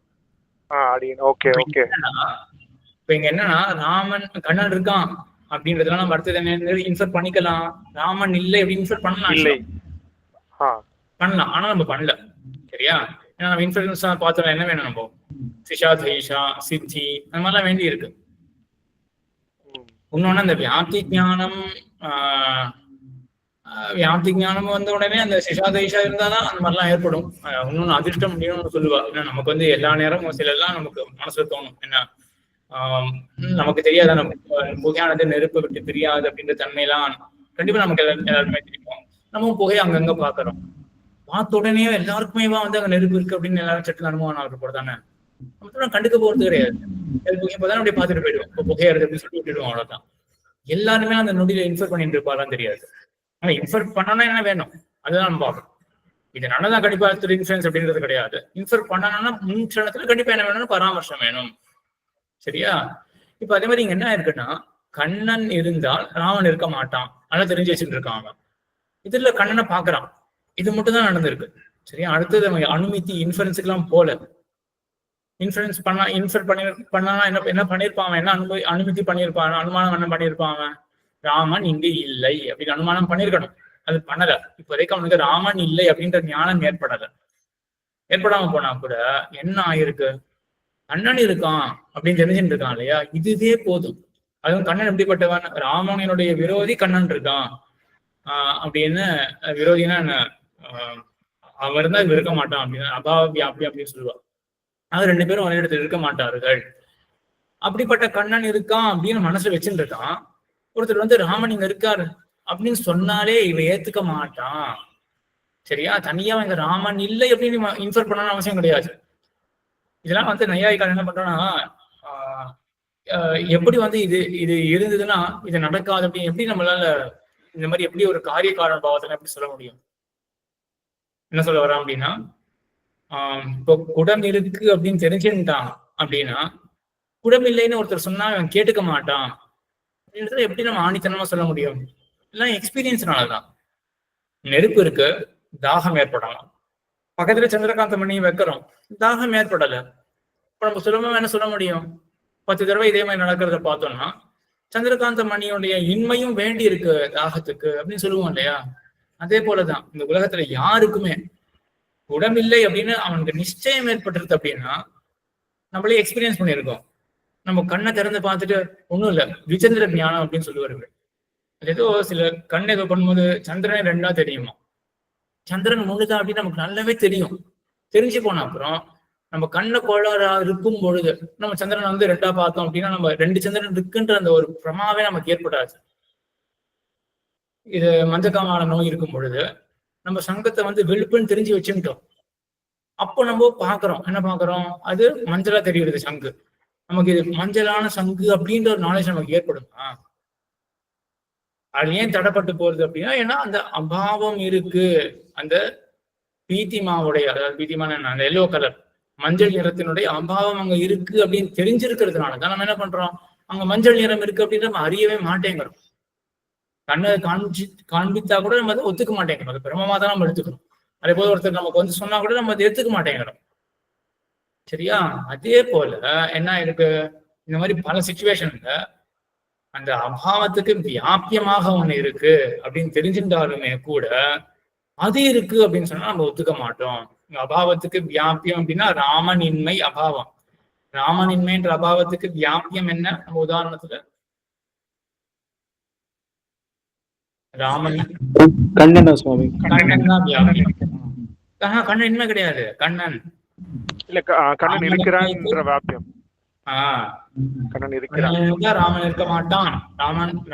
Okay okay. இப்ப இங்க என்னன்னா, ராமன் கண்ணன் இருக்கான் அப்படின்றதுலாம் நம்ம அடுத்தது இன்ஃபர் பண்ணிக்கலாம். ராமன் இல்லை அப்படி இன்ஃபர் பண்ணலாம், இல்லை பண்ணலாம். ஆனா நம்ம பண்ணல. சரியா? ஏன்னா நம்ம இன்ஃபரன்ஸ் பார்த்தோம் என்ன வேணும், நம்ம சிஷா தைஷா சித்தி அந்த மாதிரிலாம் வேண்டி இருக்கு. இன்னொன்னு அந்த வியாப்தி ஞானம் வந்த உடனே அந்த சிஷா தைஷா இருந்தாதான் அந்த மாதிரிலாம் ஏற்படும். இன்னொன்னு அதிர்ஷ்டம் அப்படின்னு சொல்லுவா. ஏன்னா நமக்கு வந்து எல்லா நேரமும் சில எல்லாம் நமக்கு மனசுல தோணும், என்ன நமக்கு தெரியாத, நம்ம புகையானது நெருப்பு விட்டு தெரியாது அப்படின்ற தன்மையெல்லாம் கண்டிப்பா நமக்கு எல்லாருமே தெரியும். நம்ம புகையை அங்கங்க பாக்குறோம். பார்த்த உடனே எல்லாருக்குமே வந்து அங்க நெருப்பு இருக்கு அப்படின்னு எல்லாரும் சட்டு அனுபவம் ஆகிற தானே. நம்ம கண்டுக்க போறது கிடையாது. இப்பதான் அப்படியே பார்த்துட்டு போயிடுவோம். இப்போ புகையா இருக்கு அப்படின்னு சொல்லி விட்டுடுவோம், அவ்வளவுதான். எல்லாருமே அந்த நொடியில இன்ஃபர் பண்ணிட்டு இருப்பாரான்னு தெரியாது. ஆனா இன்ஃபர் பண்ணனா என்ன வேணும் அதுதான் நம்ம பார்க்கணும். இது நல்லதான் கண்டிப்பா இன்ஃபுளுன்ஸ் அப்படின்றது கிடையாது. இன்ஃபர் பண்ணணும்னா முன் க்ஷணத்துல கண்டிப்பா என்ன வேணும்னு பராமர்சம் வேணும். சரியா? இப்ப அதே மாதிரி இங்க என்ன இருக்குன்னா, கண்ணன் இருந்தால் ராமன் இருக்க மாட்டான் நல்லா தெரிஞ்சு வச்சுட்டு இருக்காங்க. இதுல கண்ணனை பாக்குறான். இது மட்டும் தான் நடந்திருக்கு. சரியா? அடுத்தது அனுமதி இன்ஃபரன்ஸுக்கு எல்லாம் போல. இன்ஃபுளுன்ஸ் பண்ணா என்ன பண்ணிருப்பாங்க, என்ன அனுமதி பண்ணிருப்பாங்க, அனுமானம் என்ன பண்ணிருப்பாங்க, ராமன் இங்கு இல்லை அப்படின்னு அனுமானம் பண்ணிருக்கணும். அது பண்ணல. இப்ப வரைக்கும் அவனுக்கு ராமன் இல்லை அப்படின்ற ஞானம் ஏற்படாம போனா கூட என்ன ஆயிருக்கு, கண்ணன் இருக்கான் அப்படின்னு தெரிஞ்சுட்டு இருக்கான் இல்லையா? இதுவே போதும். அதுவும் கண்ணன் எப்படிப்பட்டவன், ராமனினுடைய விரோதி கண்ணன் இருக்கான் அப்படின்னு. விரோதினா என்ன, அவர் இருந்தா இவர் இருக்க மாட்டான் அப்படின்னு அபாவ வியாப்தி அப்படின்னு சொல்லுவா. அது ரெண்டு பேரும் ஒரே இடத்துல இருக்க மாட்டார்கள். அப்படிப்பட்ட கண்ணன் இருக்கான் அப்படின்னு மனசுல வச்சுட்டு இருக்கான். ஒருத்தர் வந்து ராமன் இங்க இருக்காரு அப்படின்னு சொன்னாலே இவன் ஏத்துக்க மாட்டான். சரியா? தனியா இங்க ராமன் இல்லை அப்படின்னு இன்ஃபர் பண்ணணும்னு அவசியம் கிடையாது. இதெல்லாம் வந்து நையாயிக்கால் என்ன பண்றோம்னா, எப்படி வந்து இது இருந்ததுன்னா இது நடக்காது அப்படின்னு எப்படி நம்மளால இந்த மாதிரி எப்படி ஒரு காரிய காரண பாவத்துல எப்படி சொல்ல முடியும்? என்ன சொல்ல வரான் அப்படின்னா, இப்போ குடம் இருக்கு அப்படின்னு தெரிஞ்சுட்டான் அப்படின்னா, குடம் இல்லைன்னு ஒருத்தர் சொன்னா அவன் கேட்டுக்க மாட்டான் அப்படின்றத எப்படி நம்ம ஆணித்தனமா சொல்ல முடியும்? எல்லாம் எக்ஸ்பீரியன்ஸ்னாலதான். நெருப்பு இருக்கு, தாகம் ஏற்படலாம். பக்கத்துல சந்திரகாந்த மணி வைக்கிறோம், தாகம் ஏற்படல. இப்ப நம்ம சுலபமா என்ன சொல்ல முடியும், 10 தடவை இதே மாதிரி நடக்கிறத பார்த்தோம்னா சந்திரகாந்த மணியுடைய இன்மையும் வேண்டி இருக்கு தாகத்துக்கு அப்படின்னு சொல்லுவோம் இல்லையா? அதே போலதான் இந்த உலகத்துல யாருக்குமே உடம்பில்லை அப்படின்னு அவனுக்கு நிச்சயம் ஏற்பட்டுருது அப்படின்னா நம்மளே எக்ஸ்பீரியன்ஸ் பண்ணியிருக்கோம். நம்ம கண்ணை திறந்து பார்த்துட்டு ஒண்ணும் இல்லை விசந்திர ஞானம் அப்படின்னு சொல்லுவார்கள். அது ஏதோ சில கண் ஏதோ பண்ணும்போது சந்திரனை 2ஆ தெரியுமா, சந்திரன் முழுதா அப்படின்னு நமக்கு நல்லாவே தெரியும். தெரிஞ்சு போன அப்புறம் நம்ம கண்ண கோளாறா இருக்கும் பொழுது நம்ம சந்திரன் 2ஆ பார்த்தோம் அப்படின்னா நம்ம 2 சந்திரன் இருக்குன்ற அந்த ஒரு பிரமாவே நமக்கு ஏற்படாது. இது மஞ்சக்காமால நோய் இருக்கும் பொழுது நம்ம சங்கத்தை வெளுப்புன்னு தெரிஞ்சு வச்சுட்டோம். அப்போ நம்ம பாக்குறோம், என்ன பாக்குறோம், அது மஞ்சளா தெரியுது சங்கு. நமக்கு இது மஞ்சளான சங்கு அப்படின்ற ஒரு நாலேஜ் நமக்கு ஏற்படுமா? அது ஏன் தடைப்பட்டு போறது அப்படின்னா, ஏன்னா அந்த அபாவம் இருக்கு. அந்த பீத்திமாவுடைய, அதாவது பீத்திமான அந்த எல்லோ கலர் மஞ்சள் நிறத்தினுடைய அபாவம் அங்க இருக்கு அப்படின்னு தெரிஞ்சிருக்கிறதுனாலதான் நம்ம என்ன பண்றோம், அங்க மஞ்சள் நிறம் இருக்கு அப்படின்னு நம்ம அறியவே மாட்டேங்கிறோம். கண்ணை காண்பித்தா கூட நம்ம அதை ஒத்துக்க மாட்டேங்கிறோம். அது பிரமமா தான் நம்ம எடுத்துக்கிறோம். அதே போல ஒருத்தர் நமக்கு சொன்னா கூட நம்ம அதை எடுத்துக்க மாட்டேங்கிறோம். சரியா? அதே போல என்ன இருக்கு, இந்த மாதிரி பல சிச்சுவேஷன்ல அந்த அபாவத்துக்கு வியாபியமாக ஒண்ணு இருக்கு அப்படின்னு தெரிஞ்சிருந்தாலுமே கூட அது இருக்கு அப்படின்னு சொன்னா நம்ம ஒத்துக்க மாட்டோம். அபாவத்துக்கு வியாபியம் அப்படின்னா ராமனின்மை அபாவம். ராமனின்மைன்ற அபாவத்துக்கு வியாபியம் என்ன? நம்ம உதாரணத்துல ராமன் கண்ணனா சுவாமி? கண்ணன் தான் வியாபியம். கண்ணன் இன்மை கிடையாது. கண்ணன் இல்ல கண்ணன் இருக்கிறான்ற வியாபியம். கண்ணன் இருக்கிறான், ராமன் இருக்க மாட்டான்.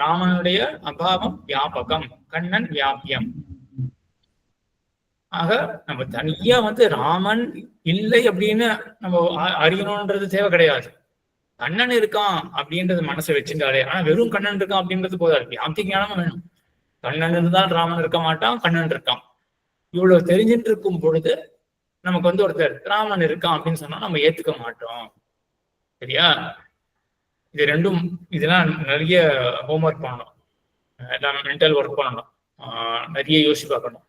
ராமனுடைய அபாவம் வியாபகம், கண்ணன் வியாபியம். ஆக நம்ம தனியா ராமன் இல்லை அப்படின்னு நம்ம அறியணும்ன்றது தேவை கிடையாது. கண்ணன் இருக்கான் அப்படின்றது மனசை வச்சுட்டாலே, ஆனா வெறும் கண்ணன் இருக்கான் அப்படின்றது போதாது, வியாப்தி ஞானமும் வேணும். கண்ணன் இருந்தால் ராமன் இருக்க மாட்டான், கண்ணன் இருக்கான். இவ்வளவு தெரிஞ்சுட்டு இருக்கும் பொழுது நமக்கு ஒருத்தர் ராமன் இருக்கான் அப்படின்னு சொன்னா நம்ம ஏத்துக்க மாட்டோம். சரியா? இது ரெண்டும், இதெல்லாம் நிறைய ஹோம்ஒர்க் பண்ணணும், எல்லாம் மென்டல் ஒர்க் பண்ணணும், நிறைய யோசிச்சு பார்க்கணும்.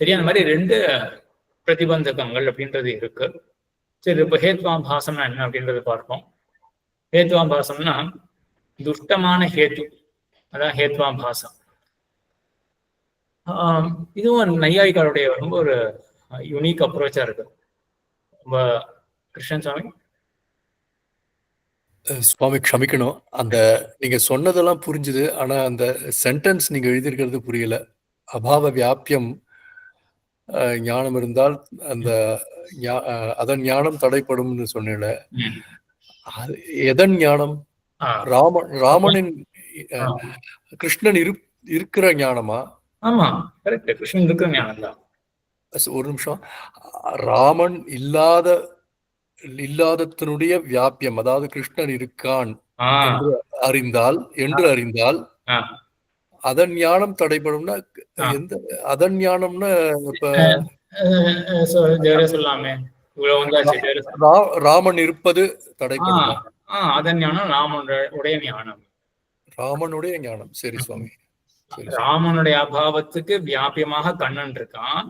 சரியா? அந்த மாதிரி 2 பிரதிபந்தகங்கள் அப்படின்றது இருக்கு. சரி, இப்ப ஹேத்வாபாசம்னா என்ன அப்படின்றது பார்ப்போம். ஹேத்வாபாசம்னா துஷ்டமான ஹேத்து, அதான் ஹேத்வாபாசம். இதுவும் நையாயிகளுடைய ரொம்ப ஒரு யூனிக் அப்ரோச்சா இருக்கு. ரொம்ப கிருஷ்ணன் சுவாமி க்ஷமிக்கணும், அந்த நீங்க சொன்னதெல்லாம் புரிஞ்சுது, ஆனா அந்த சென்டென்ஸ் நீங்க எழுதியிருக்கிறது புரியல. அபாவ வியாபியம் ஞானம் இருந்தால் அந்த அதன் ஞானம் தடைப்படும்னு சொன்னேன். எதன் ஞானம்? ராமனின் கிருஷ்ணன் இருக்கிற ஞானமா? ஆமா, கரெக்ட், கிருஷ்ணன் இருக்கிற ஞானம் தான். ஒரு நிமிஷம். ராமன் இல்லாததனுடைய வியாபியம், அதாவது கிருஷ்ணன் இருக்கான் என்று அறிந்தால் அதன் ஞானம் தடைப்படும்னா எந்த அதன் ஞானம்னா? இப்ப சொல்லாமே, ராமன் இருப்பது தடைப்படும். அதன் ஞானம் ராமனுடைய ஞானம். ராமனுடைய ஞானம். சரி சுவாமி. ராமனுடைய அபாவத்துக்கு வியாபியமாக கண்ணன் இருக்கான்,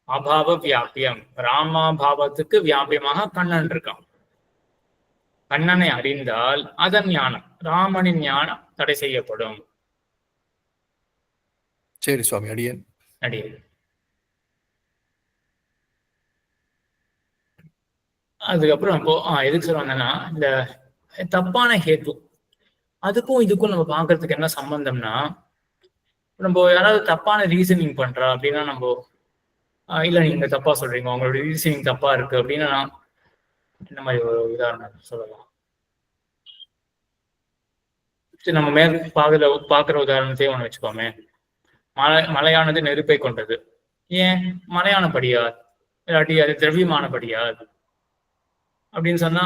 அபாவ வியாபியம். ராமாபாவத்துக்கு வியாபியமாக கண்ணன் இருக்கான். கண்ணனை அறிந்தால் அதன் ஞானம், ராமனின் ஞானம் தடை செய்யப்படும். சரி சுவாமி, அடியேன். அதுக்கப்புறம் இப்போ எதுக்கு சொல்லுவாங்கன்னா, இந்த தப்பான ஹேத்து அதுக்கும் இதுக்கும் நம்ம பாக்குறதுக்கு என்ன சம்பந்தம்னா, நம்ம யாராவது தப்பான ரீசனிங் பண்றா அப்படின்னா நம்ம இல்ல நீங்க தப்பா சொல்றீங்க, உங்களோட ரீசனிங் தப்பா இருக்கு அப்படின்னா இந்த மாதிரி ஒரு உதாரணம் சொல்லலாம். சரி, நம்ம மேல் பாக்குற உதாரணத்தையே ஒண்ணு வச்சுக்கோமே. மலையானது நெருப்பை கொண்டது. ஏன்? மலையானபடியா, இல்லாட்டி அது திரவியமானபடியா அப்படின்னு சொன்னா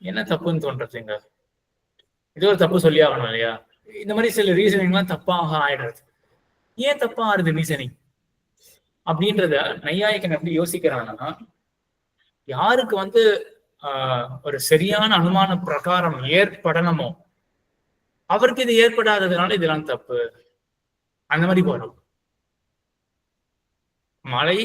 என்ன தப்புன்னு தோன்றதுங்க? இது ஒரு தப்பு சொல்லி ஆகணும் இல்லையா? இந்த மாதிரி சில ரீசனிங்லாம் தப்பாக ஆயிடுறது. ஏன் தப்பா ஆறுது ரீசனிங் அப்படின்றத நையாயிக்கன் எப்படி யோசிக்கிறாங்கன்னா, யாருக்கு ஒரு சரியான அனுமான பிரகாரம் ஏற்படணுமோ அவருக்கு இது ஏற்படாததுனால இதெல்லாம் தப்பு. அந்த மாதிரி போறோம். மழை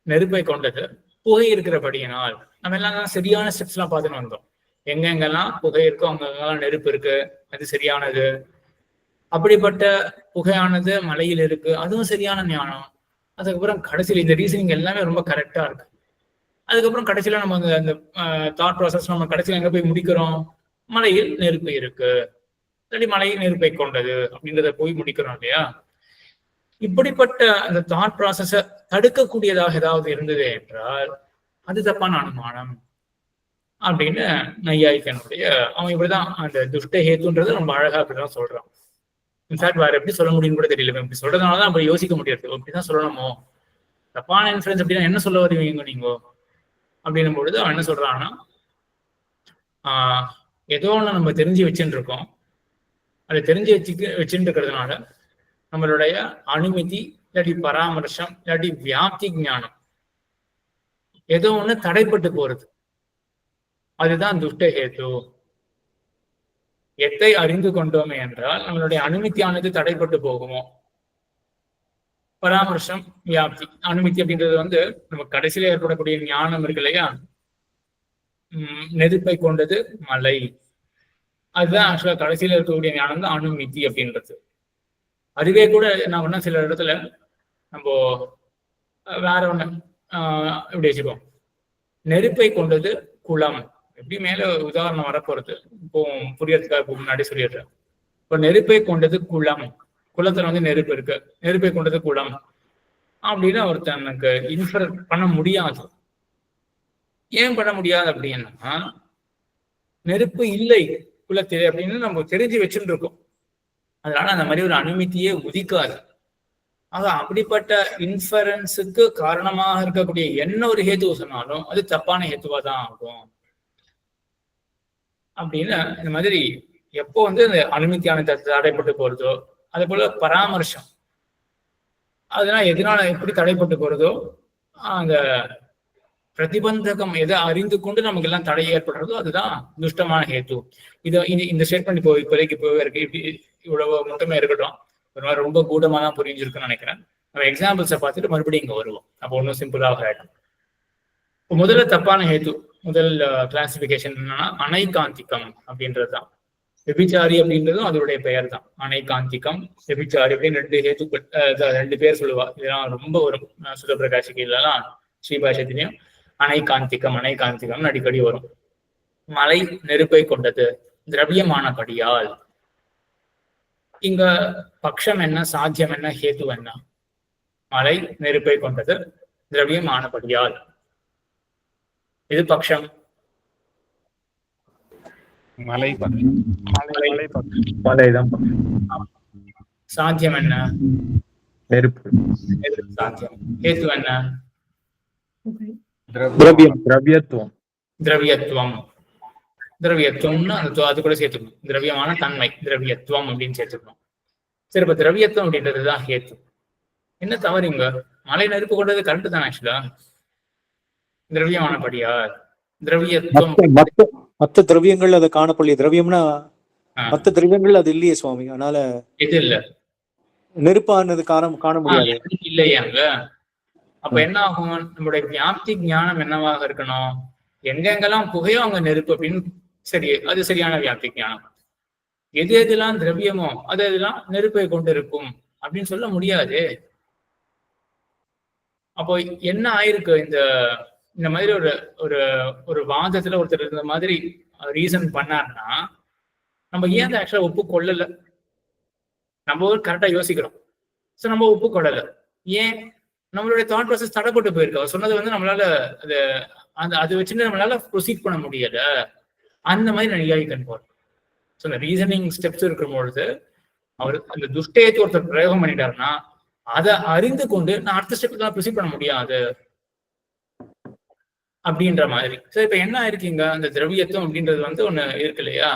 நெருப்பை கொண்டது, புகை இருக்கிறபடியினால் நம்ம எல்லாம் சரியான ஸ்டெப்ஸ் எல்லாம் பார்த்துன்னு வந்தோம். எங்கெங்கெல்லாம் புகை இருக்கோ அங்கெல்லாம் நெருப்பு இருக்கு, அது சரியானது. அப்படிப்பட்ட புகையானது மலையில் இருக்கு, அதுவும் சரியான ஞானம். அதுக்கப்புறம் கடைசியில் இந்த ரீசனிங் எல்லாமே ரொம்ப கரெக்டா இருக்கு. அதுக்கப்புறம் கடைசியில நம்ம அந்த தாட் ப்ராசஸ் நம்ம கடைசியில் எங்க போய் முடிக்கிறோம்? மலையில் நெருப்பு இருக்கு, இல்லாட்டி மலையில் நெருப்பை கொண்டது அப்படின்றத போய் முடிக்கிறோம் இல்லையா? இப்படிப்பட்ட அந்த தாட் ப்ராசஸ தடுக்கக்கூடியதாக ஏதாவது இருந்தது என்றால் அது தப்பான அனுமானம் அப்படின்னு நையாயிக்கனுடைய அவன் இப்படிதான் அந்த துஷ்ட ஹேத்துன்றது ரொம்ப அழகா அப்படிதான் சொல்றான். இன்ஃபேக்ட் வேற எப்படி சொல்ல முடியும்னு கூட தெரியல. இப்படி சொல்றதுனாலதான் நம்ம யோசிக்க முடியாது, இப்படிதான் சொல்லணுமோ, தப்பான இன்ஃபுளுன்ஸ் அப்படின்னா என்ன சொல்ல வருவீங்க நீங்க அப்படின்னும் பொழுது அவன் என்ன சொல்றான்னா, ஏதோ ஒண்ணு நம்ம தெரிஞ்சு வச்சுட்டு இருக்கோம், அதை தெரிஞ்சு வச்சுட்டு இருக்கிறதுனால நம்மளுடைய அனுமதி இல்லாட்டி பராமர்சம் இல்லாட்டி வியாப்தி ஞானம் ஏதோ ஒண்ணு தடைப்பட்டு போறது, அதுதான் துஷ்ட ஹேத்து. எத்தை அறிந்து கொண்டோமே என்றால் நம்மளுடைய அனுமதியானது தடைப்பட்டு போகுமோ. பராமர்சம் வியாப்தி அனுமதி அப்படின்றது நம்ம கடைசியில ஏற்படக்கூடிய ஞானம் இருக்கு இல்லையா, நெருப்பை கொண்டது மலை, அதுதான் ஆக்சுவலா கடைசியில இருக்கக்கூடிய ஞானம் தான் அனுமதி அப்படின்றது. அதுவே கூட என்ன பண்ணா சில இடத்துல நம்ம வேற ஒண்ணு இப்படி வச்சுக்கோம், நெருப்பை கொண்டது குளம். எப்படி மேல உதாரணம் வரப்போறது, இப்போ புரியறதுக்காக முன்னாடி சொல்லிடுறேன். இப்போ நெருப்பை கொண்டது குளம், குளத்துல நெருப்பு இருக்கு, நெருப்பை கொண்டது குளம் அப்படின்னு ஒருத்தனுக்கு இன்ஃபர் பண்ண முடியாது. ஏன் பண்ண முடியாது அப்படின்னா, நெருப்பு இல்லை குளத்திலே அப்படின்னு நம்ம தெரிஞ்சு வச்சுட்டு இருக்கோம். அதனால அந்த மாதிரி ஒரு அனுமதியே உதிக்காது. ஆக அப்படிப்பட்ட இன்ஃபரன்ஸுக்கு காரணமாக இருக்கக்கூடிய என்ன ஒரு ஹேத்துவ சொன்னாலும் அது தப்பான ஹேத்துவா தான் ஆகும் அப்படின்னு. இந்த மாதிரி எப்போ இந்த அனுமதியான தடைப்பட்டு போறதோ, அதே போல பராமர்சம் அதெல்லாம் எதனால எப்படி தடைப்பட்டு போறதோ, அந்த பிரதிபந்தகம் எதை அறிந்து கொண்டு நமக்கு எல்லாம் தடை ஏற்படுறதோ அதுதான் துஷ்டமான ஹேத்து. இந்த ஸ்டேட்மெண்ட் இப்போதைக்கு இருக்கு. இப்படி இவ்வளவு மட்டுமே இருக்கட்டும், ஒரு மாதிரி ரொம்ப கூட்டமா தான் புரிஞ்சிருக்குன்னு நினைக்கிறேன். நம்ம எக்ஸாம்பிள்ஸை பார்த்துட்டு மறுபடியும் இங்க வருவோம். அப்போ ஒன்றும் சிம்பிளாக ஆயிடும். இப்போ முதல்ல தப்பான ஹேத்து, முதல் கிளாசிபிகேஷன் என்னன்னா அனைகாந்திகம் அப்படின்றது தான். வெபிச்சாரி அப்படின்றதும் அதனுடைய பெயர் தான், அனைகாந்திகம் வெபிச்சாரி அப்படின்னு ரெண்டு பேர் சொல்லுவா. இதெல்லாம் ரொம்ப வரும் சுதபிரகாசிலாம் ஸ்ரீபாஷத்திலையும் அனைகாந்திகம்னு அடிக்கடி வரும். மலை நெருப்பை கொண்டது திரவியமானபடியால். இங்க பட்சம் என்ன, சாத்தியம் என்ன, ஹேத்து என்ன? மலை நெருப்பை கொண்டது திரவியமானபடியால், இது பட்சம். சாத்தியம் என்ன? நெருப்பு. சாத்தியம். ஹேத்து என்ன? திரவியத்துவம். திரவியத்துவம்னு அது கூட சேர்த்துக்கணும். திரவியமான தன்மை, திரவியத்துவம் அப்படின்னு சேர்த்துக்கணும். சரி, இப்ப திரவியத்துவம் அப்படின்றதுதான் ஹேத்து. என்ன தவறுங்க? மலை நெருப்பு கொண்டது கரெக்ட் தான் ஆக்சுவலா, திரவியமானபடியா. திரவியத்துவம் மற்ற திரவியங்கள் அதை காணப்படலையே. திரவியம்னா மற்ற திரவியங்கள் அது இல்லையே சுவாமி. அதனால இது இல்ல, நெருப்பானது காண முடியாது இல்லையாங்க. அப்ப என்ன ஆகும்? நம்மளுடைய வியாப்தி ஞானம் என்னவாக இருக்கணும்? எங்கெங்கெல்லாம் புகையோ அங்க நெருப்பு அப்படின்னு. சரி, அது சரியான வியாப்தி ஞானம். எது எதெல்லாம் திரவியமோ அது எதெல்லாம் நெருப்பை கொண்டு இருக்கும் அப்படின்னு சொல்ல முடியாது. அப்போ என்ன ஆயிருக்கு? இந்த மாதிரி ஒரு வாதத்துல ஒருத்தர் இந்த மாதிரி ரீசன் பண்ணாருன்னா நம்ம ஏன் அதை ஆக்சுவலா ஒப்புக்கொள்ளல? நம்ம கரெக்டா யோசிக்கிறோம், ஸோ நம்ம ஒப்புக்கொள்ளல. ஏன்? நம்மளுடைய தாட் ப்ராசஸ் தடைப்பட்டு போயிருக்கு. அவர் சொன்னது நம்மளால அதை வச்சுட்டு நம்மளால ப்ரொசீட் பண்ண முடியல. அந்த மாதிரி நையாயிக்கன் போறோம். ஸோ இந்த ரீசனிங் ஸ்டெப்ஸ் இருக்கும் பொழுது அவர் அந்த துஷ்டயத்தை ஒருத்தர் பிரயோகம் பண்ணிட்டாருன்னா அதை அறிந்து கொண்டு நான் அடுத்த ஸ்டெப்புக்கு தான் ப்ரொசீட் பண்ண முடியாது அப்படின்ற மாதிரி. சரி, இப்ப என்ன ஆயிருக்கீங்க? அந்த திரவியத்துவம் அப்படின்றது ஒண்ணு இருக்கு இல்லையா?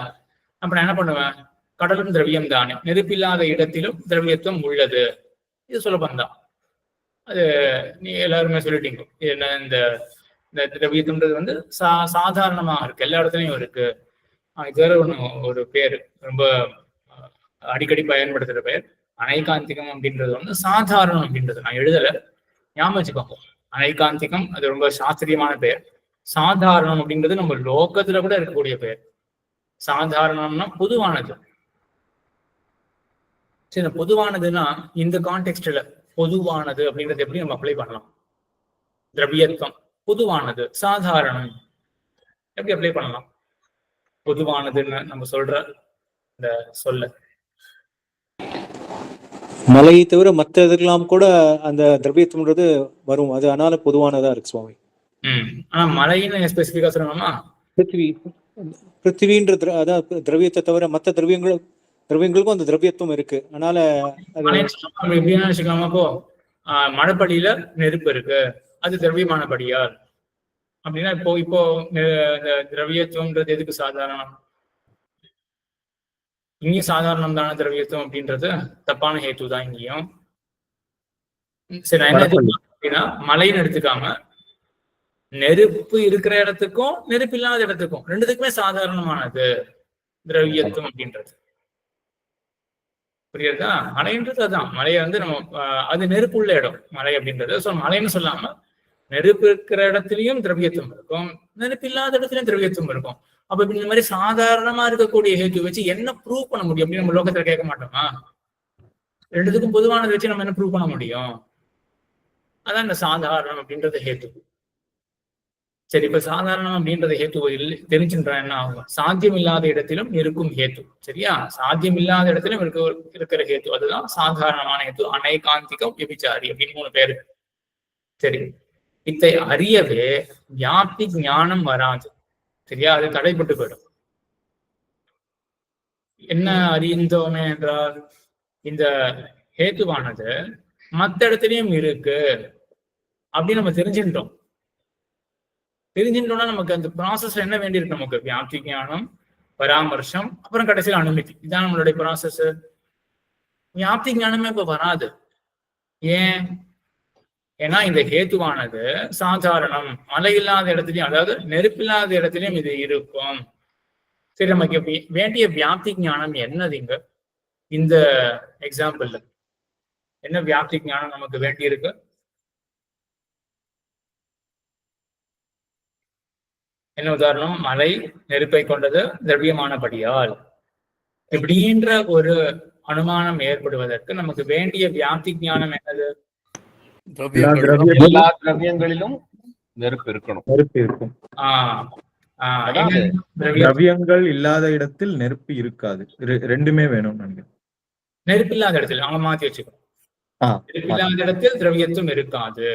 அப்ப நான் என்ன பண்ணுவேன்? கடலும் திரவியம் தானே, நெருப்பில்லாத இடத்திலும் திரவியத்துவம் உள்ளது. இது சுலபம் தான். அது நீ எல்லாருமே சொல்லிட்டீங்க. என்ன இந்த திரவியத்துன்றது சாதாரணமா இருக்கு, எல்லா இடத்துலயும் இருக்கு. இது வேற ஒரு பேரு ரொம்ப அடிக்கடி பயன்படுத்துற பெயர் அனைகாந்திகம் அப்படின்றது சாதாரணம் அப்படின்றது நான் எழுதல, ஞாபகம் வச்சுக்கோங்க. அனைகாந்திகம் அது ரொம்ப சாஸ்திரியமான பெயர். சாதாரணம் அப்படின்றது நம்ம லோகத்துல கூட இருக்கக்கூடிய பெயர். சாதாரணம்னா பொதுவானது. சரி, பொதுவானதுன்னா இந்த கான்டெக்ஸ்ட்ல பொதுவானது அப்படின்றது எப்படி நம்ம அப்ளை பண்ணலாம்? திரவியத்துவம் பொதுவானது, சாதாரணம் எப்படி அப்ளை பண்ணலாம்? பொதுவானதுன்னு நம்ம சொல்ற இந்த சொல்ல மலையை தவிர மற்ற இதுக்கெல்லாம் கூட அந்த திரவியத்துவம்ன்றது வரும். அது அதனால பொதுவானதா இருக்கு சுவாமி. ஆனா மலைன்னு ஸ்பெசிபிக்கா சொல்லணுமா? பிருத்திவின்ற அதாவது திரவியத்தை தவிர மற்ற திரவியங்களுக்கும் அந்த திரவியத்துவம் இருக்கு. அதனால எப்படின்னு வச்சுக்கலாமா? இப்போ மழைப்படியில நெருப்பு இருக்கு, அது திரவியமான படியால் அப்படின்னா இப்போ இந்த திரவியத்துவம்ன்றது எதுக்கு சாதாரணம்? இங்கேயும் சாதாரணம் தானே திரவியத்துவம் அப்படின்றது தப்பான ஹேத்து தான் இங்கேயும். சரி, நான் என்ன அப்படின்னா மலைன்னு எடுத்துக்காம நெருப்பு இருக்கிற இடத்துக்கும் நெருப்பு இல்லாத இடத்துக்கும் ரெண்டுத்துக்குமே சாதாரணமானது திரவியத்துவம் அப்படின்றது. புரியுதா? மலைன்றது அதான், மலையை வந்து நம்ம அது நெருப்பு உள்ள இடம் மலை அப்படின்றது. ஸோ மலைன்னு சொல்லாம நெருப்பு இருக்கிற இடத்துலயும் திரவியத்துவம் இருக்கும், நெருப்பு இல்லாத இடத்துலயும் திரவியத்துவம் இருக்கும். அப்ப இந்த மாதிரி சாதாரணமா இருக்கக்கூடிய ஹேத்து வச்சு என்ன ப்ரூவ் பண்ண முடியும் அப்படின்னு நம்ம லோகத்துல கேட்க மாட்டோமா? ரெண்டுத்துக்கும் பொதுவானதை வச்சு நம்ம என்ன ப்ரூவ் பண்ண முடியும்? அதான் இந்த சாதாரணம் அப்படின்றது ஹேத்து. சரி, இப்ப சாதாரணம் அப்படின்றது ஹேத்து தெரிஞ்சுன்றா என்ன ஆகும்? சாத்தியம் இல்லாத இடத்திலும் இருக்கும் ஹேத்து. சரியா? சாத்தியம் இல்லாத இடத்திலும் இருக்கிற ஹேத்து, அதுதான் சாதாரணமான ஹேத்து. அனைகாந்திகம், விபிச்சாரி அப்படின்னு 3 பேரு. சரி, இதை அறியவே வியாப்தி ஞானம் வராது. சரியா? அது தடைப்பட்டு போயிடும். என்ன அறிந்தோமே என்றால் இந்த ஹேத்துவானது மற்ற இடத்துலயும் இருக்கு அப்படின்னு நம்ம தெரிஞ்சுட்டோம்னா நமக்கு அந்த ப்ராசஸ் என்ன வேண்டியிருக்கு? நமக்கு வியாப்தி ஞானம், பராமர்சம், அப்புறம் கடைசியில் அனுமதி. இதான் நம்மளுடைய ப்ராசஸ். வியாப்தி ஞானமே இப்ப வராது. ஏன்? ஏன்னா இந்த ஹேத்துவானது சாதாரணம், மழை இல்லாத இடத்துலயும் அதாவது நெருப்பில்லாத இடத்துலயும் இது இருக்கும். சரி, நமக்கு வேண்டிய வியாப்தி ஞானம் என்னது? இங்க இந்த எக்ஸாம்பிள்ல என்ன வியாப்தி ஞானம் நமக்கு வேண்டி இருக்கு? என்ன உதாரணம்? மலை நெருப்பை கொண்டது திரவியமானபடியால் இப்படின்ற ஒரு அனுமானம் ஏற்படுவதற்கு நமக்கு வேண்டிய வியாப்தி ஞானம் என்னது? எல்லா திரவியங்களிலும் நெருப்பு இருக்கணும். நெருப்பு இருக்கும். திரவியங்கள் இல்லாத இடத்தில் நெருப்பு இருக்காது. ரெண்டுமே வேணும். நெருப்பு இல்லாத இடத்துல அவங்க மாத்தி வச்சுக்கணும். நெருப்பு இல்லாத இடத்தில் திரவியத்துவம் இருக்காது,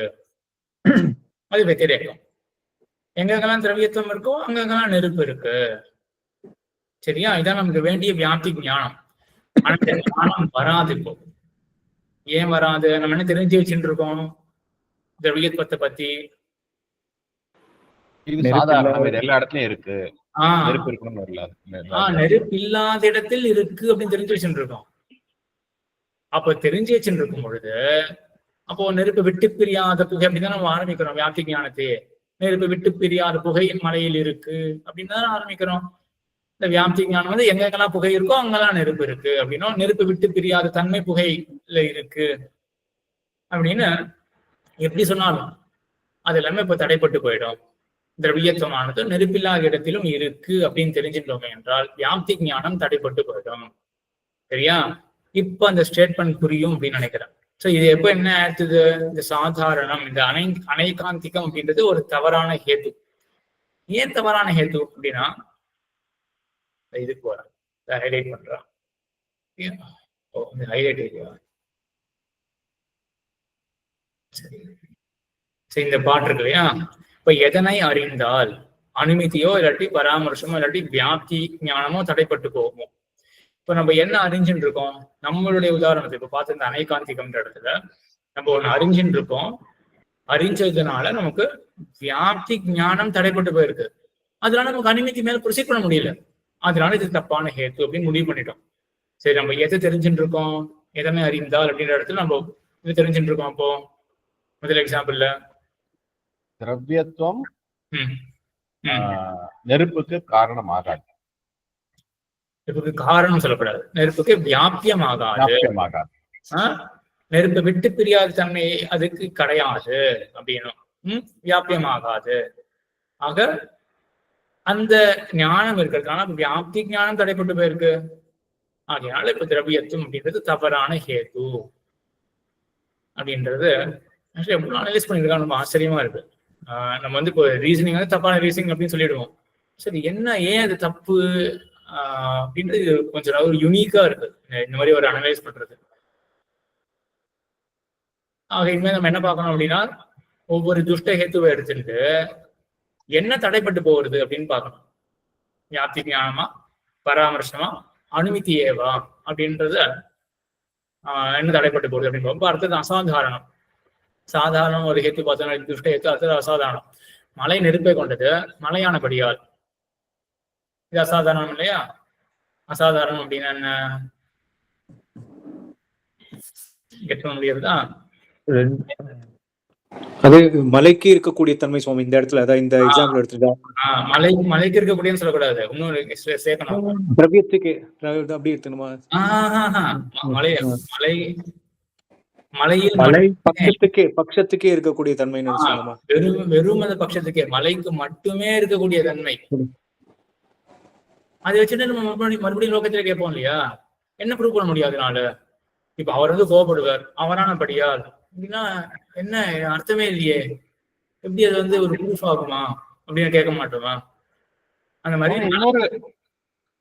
அது வெத்திரேகம். எங்கெங்கெல்லாம் திரவியத்துவம் இருக்கோ அங்கெங்கெல்லாம் நெருப்பு இருக்கு. சரியா? இதான் நமக்கு வேண்டிய வியாப்தி ஞானம். ஆனா ஞானம் வராது. இப்போ ஏன் வராது? நம்ம என்ன தெரிஞ்சு வச்சுட்டு இருக்கோம் திரவியத்துவத்தை பத்தி? எல்லா இடத்துலயும் இருக்கு, நெருப்பு இருக்கணும், நெருப்பு இல்லாத இடத்தில் இருக்கு அப்படின்னு தெரிஞ்சு வச்சுட்டு இருக்கோம். அப்ப தெரிஞ்சு வச்சுட்டு இருக்கும் பொழுது அப்போ நெருப்பு விட்டு பிரியாத புகை அப்படின்னு தான் நம்ம ஆரம்பிக்கிறோம் வியாப்தி ஞானத்தையே. நெருப்பு விட்டு பிரியாத புகை மலையில் இருக்கு அப்படின்னு தான் ஆரம்பிக்கிறோம். இந்த வியாப்தி ஞானம் வந்து எங்கெங்கெல்லாம் புகை இருக்கோ அங்கெல்லாம் நெருப்பு இருக்கு அப்படின்னா நெருப்பு விட்டு பிரியாத தன்மை புகையில இருக்கு அப்படின்னு எப்படி சொன்னாலும் அது எல்லாமே இப்ப தடைப்பட்டு போயிடும். திரவியத்துவமானது நெருப்பில்லாத இடத்திலும் இருக்கு அப்படின்னு தெரிஞ்சுட்டோமே என்றால் வியாப்தி ஞானம் தடைப்பட்டு போயிடும். சரியா? இப்ப அந்த ஸ்டேட்மெண்ட் புரியும் அப்படின்னு நினைக்கிறேன். சோ இது எப்ப என்ன ஆயிடுது? இந்த சாதாரணம், இந்த அனைகாந்திகம் அப்படின்றது ஒரு தவறான ஹேத்து. ஏன் தவறான ஹேத்து அப்படின்னா இதுக்கு போறேன், ஹைலைட் பண்றான். Highlight area. சரி, இந்த பாட்டு இருக்கு இல்லையா? இப்ப எதனை அறிந்தால் அனுமதியோ இல்லாட்டி பராமர்சமோ இல்லாட்டி வியாப்தி ஞானமோ தடைப்பட்டு போகும். இப்ப நம்ம என்ன அறிஞ்சுட்டு இருக்கோம்? நம்மளுடைய உதாரணத்தை இப்ப பார்த்து இந்த அனைகாந்திகம்ன்ற இடத்துல நம்ம ஒண்ணு அறிஞ்சுட்டு இருக்கோம். அறிஞ்சதுனால நமக்கு வியாப்தி ஞானம் தடைப்பட்டு போயிருக்கு. அதனால நமக்கு அனுமதி மேல ப்ரொசீட் பண்ண முடியல. அதனால இது தப்பான ஹேத்து அப்படின்னு முடிவு பண்ணிட்டோம். சரி, நம்ம எதை தெரிஞ்சுட்டு இருக்கோம்? எதனை அறிந்தால் அப்படின்ற இடத்துல நம்ம இது தெரிஞ்சுட்டு இருக்கோம். அப்போ முதல் எக்ஸாம்பிள்ல திரவியத்துவம் நெருப்புக்கு காரணம் ஆகாது. நெருப்புக்கு காரணம் சொல்லக்கூடாது, நெருப்புக்கு வியாபியமாகாது. நெருப்பு விட்டு பிரியாத தன்மை அதுக்கு கிடையாது அப்படின்னும். வியாபியமாகாது. ஆக அந்த ஞானம் இருக்கிறது. ஆனா வியாப்தி ஞானம் தடைப்பட்டு போயிருக்கு. ஆகையால இப்ப திரவியத்துவம் அப்படின்றது தவறான ஹேது அப்படின்றது எவ்வளவு அனலைஸ் பண்ணிருக்காங்க. நம்ம ஆச்சரியமா இருக்கு. நம்ம வந்து இப்போ ரீசனிங் வந்து தப்பான ரீசனிங் அப்படின்னு சொல்லிடுவோம். சரி, என்ன ஏன் அது தப்பு அப்படின்றது கொஞ்சம் ஒரு யூனிக்கா இருக்கு இந்த மாதிரி ஒரு அனலைஸ் பண்றது. ஆக இனிமேல் நம்ம என்ன பார்க்கணும் அப்படின்னா, ஒவ்வொரு துஷ்ட ஹேத்துவை எடுத்துட்டு என்ன தடைப்பட்டு போகிறது அப்படின்னு பார்க்கணும். வியாப்தி ஞானமா, பராமர்சமா, அனுமதியேவா அப்படின்றது என்ன தடைப்பட்டு போகுது அப்படின்னு ரொம்ப அடுத்தது அசாதாரணம். சாதாரணம் ஒரு ஹேத்து பார்த்தோம்னா துஷ்ட ஹேத்து, அடுத்தது அசாதாரணம். மலை நெருப்பை கொண்டது, மலையானபடியால். இது அசாதாரணம் இல்லையா? அசாதாரணம் அப்படின்னா என்ன கேட்க முடியாதுதான். அது மலைக்கு இருக்கக்கூடிய தன்மை சுவாமி இந்த இடத்துல. அதான் இந்த எக்ஸாம்பிள் எடுத்துட்டா மலைக்கு இருக்கக்கூடியன்னு சொல்லக்கூடாது, இன்னொரு சேர்க்கணும். திரவியத்துக்கு அப்படி எடுத்துணுமா? மலை பட்சத்துக்கே இருக்கக்கூடிய தன்மை சொல்லணுமா? வெறும் அந்த பட்சத்துக்கே, மலைக்கு மட்டுமே இருக்கக்கூடிய தன்மை. அதை வச்சுட்டு நம்ம மறுபடியும் லோகத்துல கேட்போம் இல்லையா, என்ன ப்ரூவ் பண்ண முடியாதுனால. இப்ப அவர் வந்து கோபப்படுவார் அவரானபடியால் அப்படின்னா என்ன அர்த்தமே இல்லையே, எப்படி அது வந்து ஒரு ப்ரூஃப் ஆகுமா அப்படின்னு கேட்க மாட்டோமா? அந்த மாதிரி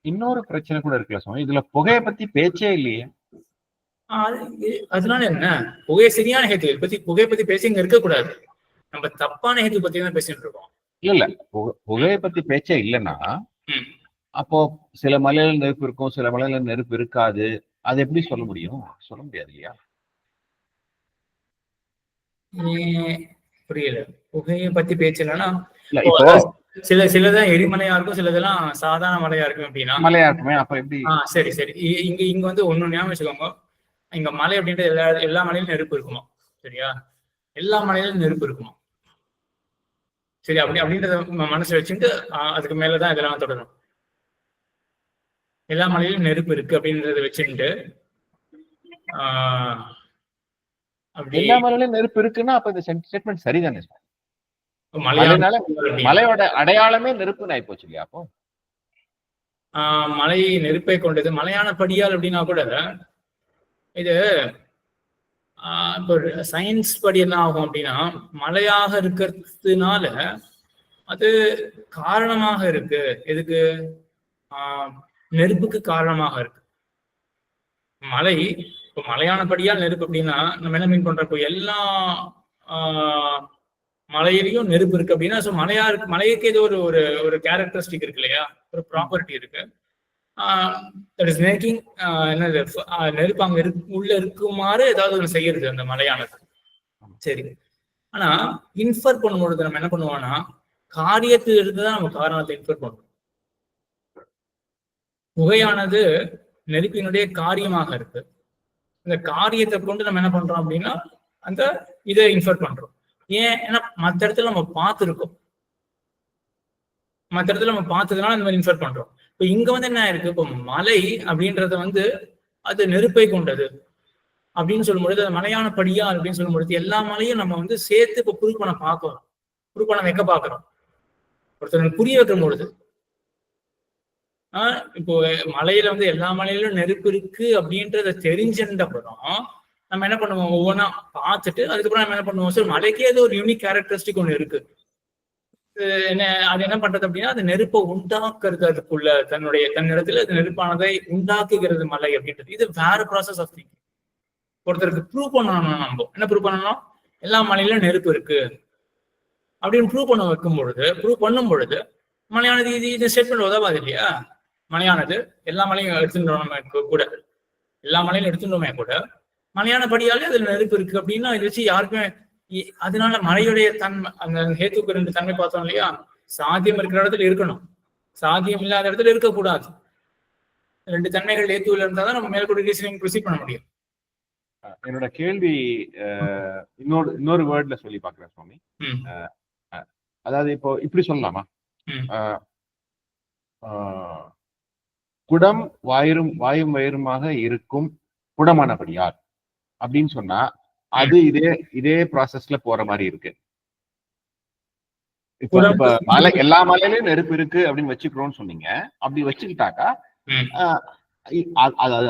இன்னொரு பிரச்சனை கூட இருக்குல்ல சுவாமி, இதுல புகையை பத்தி பேச்சே இல்லையே. அதனால என்ன, புகையை சரியான ஹேத்து பத்தி புகையை பத்தி பேசி இங்க இருக்கக்கூடாது. நம்ம தப்பான ஹேத்து பத்தி தான் பேசிட்டு இருக்கோம். இல்ல புகையை பத்தி பேச்சே இல்லைன்னா அப்போ சில மலையில நெருப்பு இருக்கும், சில மலையில நெருப்பு இருக்காது. அது எப்படி சொல்ல முடியும்? சொல்ல முடியாது இல்லையா? புரியல. புகையை பத்தி பேச்சு இல்லைன்னா சிலதான் எரிமலையா இருக்கும், சிலதெல்லாம் சாதாரண மலையா இருக்கும். அப்படின்னா மலையா இருக்குமே, அப்ப எப்படி? சரி. இங்க வந்து ஒண்ணு ஞாபகம் வச்சுக்கோங்க. இங்க மலை அப்படின்றது எல்லா மலையிலும் நெருப்பு இருக்குமா? சரியா? எல்லா மலையிலும் நெருப்பு இருக்குமா? சரி, அப்படின்றத மனசுல வச்சுட்டு அதுக்கு மேலதான் இதெல்லாம் தொடரும். எல்லா மலையிலும் நெருப்பு இருக்கு அப்படின்றத வச்சுட்டு எல்லா மலையிலும் நெருப்பு இருக்குன்னா அப்ப இந்த ஸ்டேட்மெண்ட் சரிதானே? மலையோட அடையாளமே நெருப்புன்னு ஆயிப்போச்சு இல்லையா? அப்போ மலை நெருப்பை கொண்டது, மலையான படியால் அப்படின்னா கூட இது இப்போ சயின்ஸ் படி என்ன ஆகும் அப்படின்னா, மலையாக இருக்கிறதுனால அது காரணமாக இருக்கு. எதுக்கு? நெருப்புக்கு காரணமாக இருக்கு. மலை இப்போ மலையானபடியால் நெருப்பு அப்படின்னா நம்ம என்ன மீன் பண்றோம்? இப்போ எல்லா மலையிலையும் நெருப்பு இருக்கு அப்படின்னா மலைக்கு ஏதோ ஒரு கேரக்டரிஸ்டிக் இருக்கு இல்லையா, ஒரு ப்ராப்பர்ட்டி இருக்கு. தட் இஸ் மேக்கிங் என்னது, நெருப்பு அங்க உள்ள இருக்குமாறு ஏதாவது ஒன்று செய்யறது அந்த மலையானது. சரி, ஆனா இன்ஃபர் பண்ணும்பொழுது நம்ம என்ன பண்ணுவோம்னா, காரியத்தில் இருந்துதான் நம்ம காரணத்தை இன்ஃபர் பண்ணுவோம். புகையானது நெருப்பினுடைய காரியமாக இருக்கு. இந்த காரியத்தை கொண்டு நம்ம என்ன பண்றோம் அப்படின்னா அந்த இதை இன்ஃபர் பண்றோம். ஏன்னா மற்ற இடத்துல நம்ம பார்த்துருக்கோம், மற்ற இடத்துல நம்ம பார்த்ததுனால இந்த மாதிரி இன்ஃபர் பண்றோம். இப்போ இங்க வந்து என்ன இருக்கு, இப்போ மலை அப்படின்றத வந்து அது நெருப்பை கொண்டது அப்படின்னு சொல்லும்பொழுது, அது மலையான படியா அப்படின்னு சொல்லும்பொழுது எல்லா மலையும் நம்ம வந்து சேர்த்து இப்போ ப்ரூவ் பண்ண பார்க்கிறோம், ப்ரூவ் பண்ண வைக்க பார்க்கிறோம். ஒருத்தர் புரிய வைக்கும் பொழுது இப்போ மலையில வந்து எல்லா மலையிலும் நெருப்பு இருக்கு அப்படின்றத தெரிஞ்சிருந்தப்பறம் நம்ம என்ன பண்ணுவோம், ஒவ்வொன்றா பார்த்துட்டு அதுக்கப்புறம் நம்ம என்ன பண்ணுவோம், சரி மலைக்கே ஏதோ ஒரு யூனிக் கேரக்டரிஸ்டிக் ஒன்று இருக்கு. அது என்ன பண்றது அப்படின்னா, அது நெருப்பை உண்டாக்குறது, அதுக்குள்ள தன்னிடத்துல அது நெருப்பானதை உண்டாக்குகிறது மலை அப்படின்றது. இது வேற ப்ராசஸ் ஆஃப் திங்கிங். ஒருத்தருக்கு ப்ரூவ் பண்ணணும், நம்ம என்ன ப்ரூவ் பண்ணணும், எல்லா மலையிலும் நெருப்பு இருக்கு அப்படின்னு ப்ரூவ் பண்ணும் பொழுது மலையானது இது ஸ்டேட்மெண்ட் உதவாது இல்லையா? மலையானது எல்லா மலையும் எடுத்துட்டோமே கூட, எல்லா மலையிலும் எடுத்துட்டோமே கூட மலையான படியாலே அதுல நெருப்பு இருக்கு அப்படின்னா இது வச்சு யாருக்குமே, அதனால மலையுடைய தன்மை, அந்த ஹேத்துக்கு 2 தன்மை பார்த்தோம் இல்லையா, சாத்தியம் இருக்கிற இடத்துல இருக்கணும், சாத்தியம் இல்லாத இடத்துல இருக்கக்கூடாது. 2 தன்மைகள் ஹேத்துவில் இருந்தாதான் நம்ம மேற்கொண்டு ரீசனிங் ப்ரொசீட் பண்ண முடியும். என்னோட கேள்வி இன்னொரு வேர்ட்ல சொல்லி பாக்குறேன் சுவாமி. அதாவது இப்போ இப்படி சொல்லலாமா, குடம் வாயும் வயிறுமாக இருக்கும் குடமானபடியார் அப்படின்னு சொன்னா அது இதே ப்ராசஸ்ல போற மாதிரி இருக்கு. இப்ப இப்ப மலை எல்லா மலையிலயும் நெருப்பு இருக்கு அப்படின்னு வச்சுக்கிறோம்னு சொன்னீங்க. அப்படி வச்சுக்கிட்டாக்கா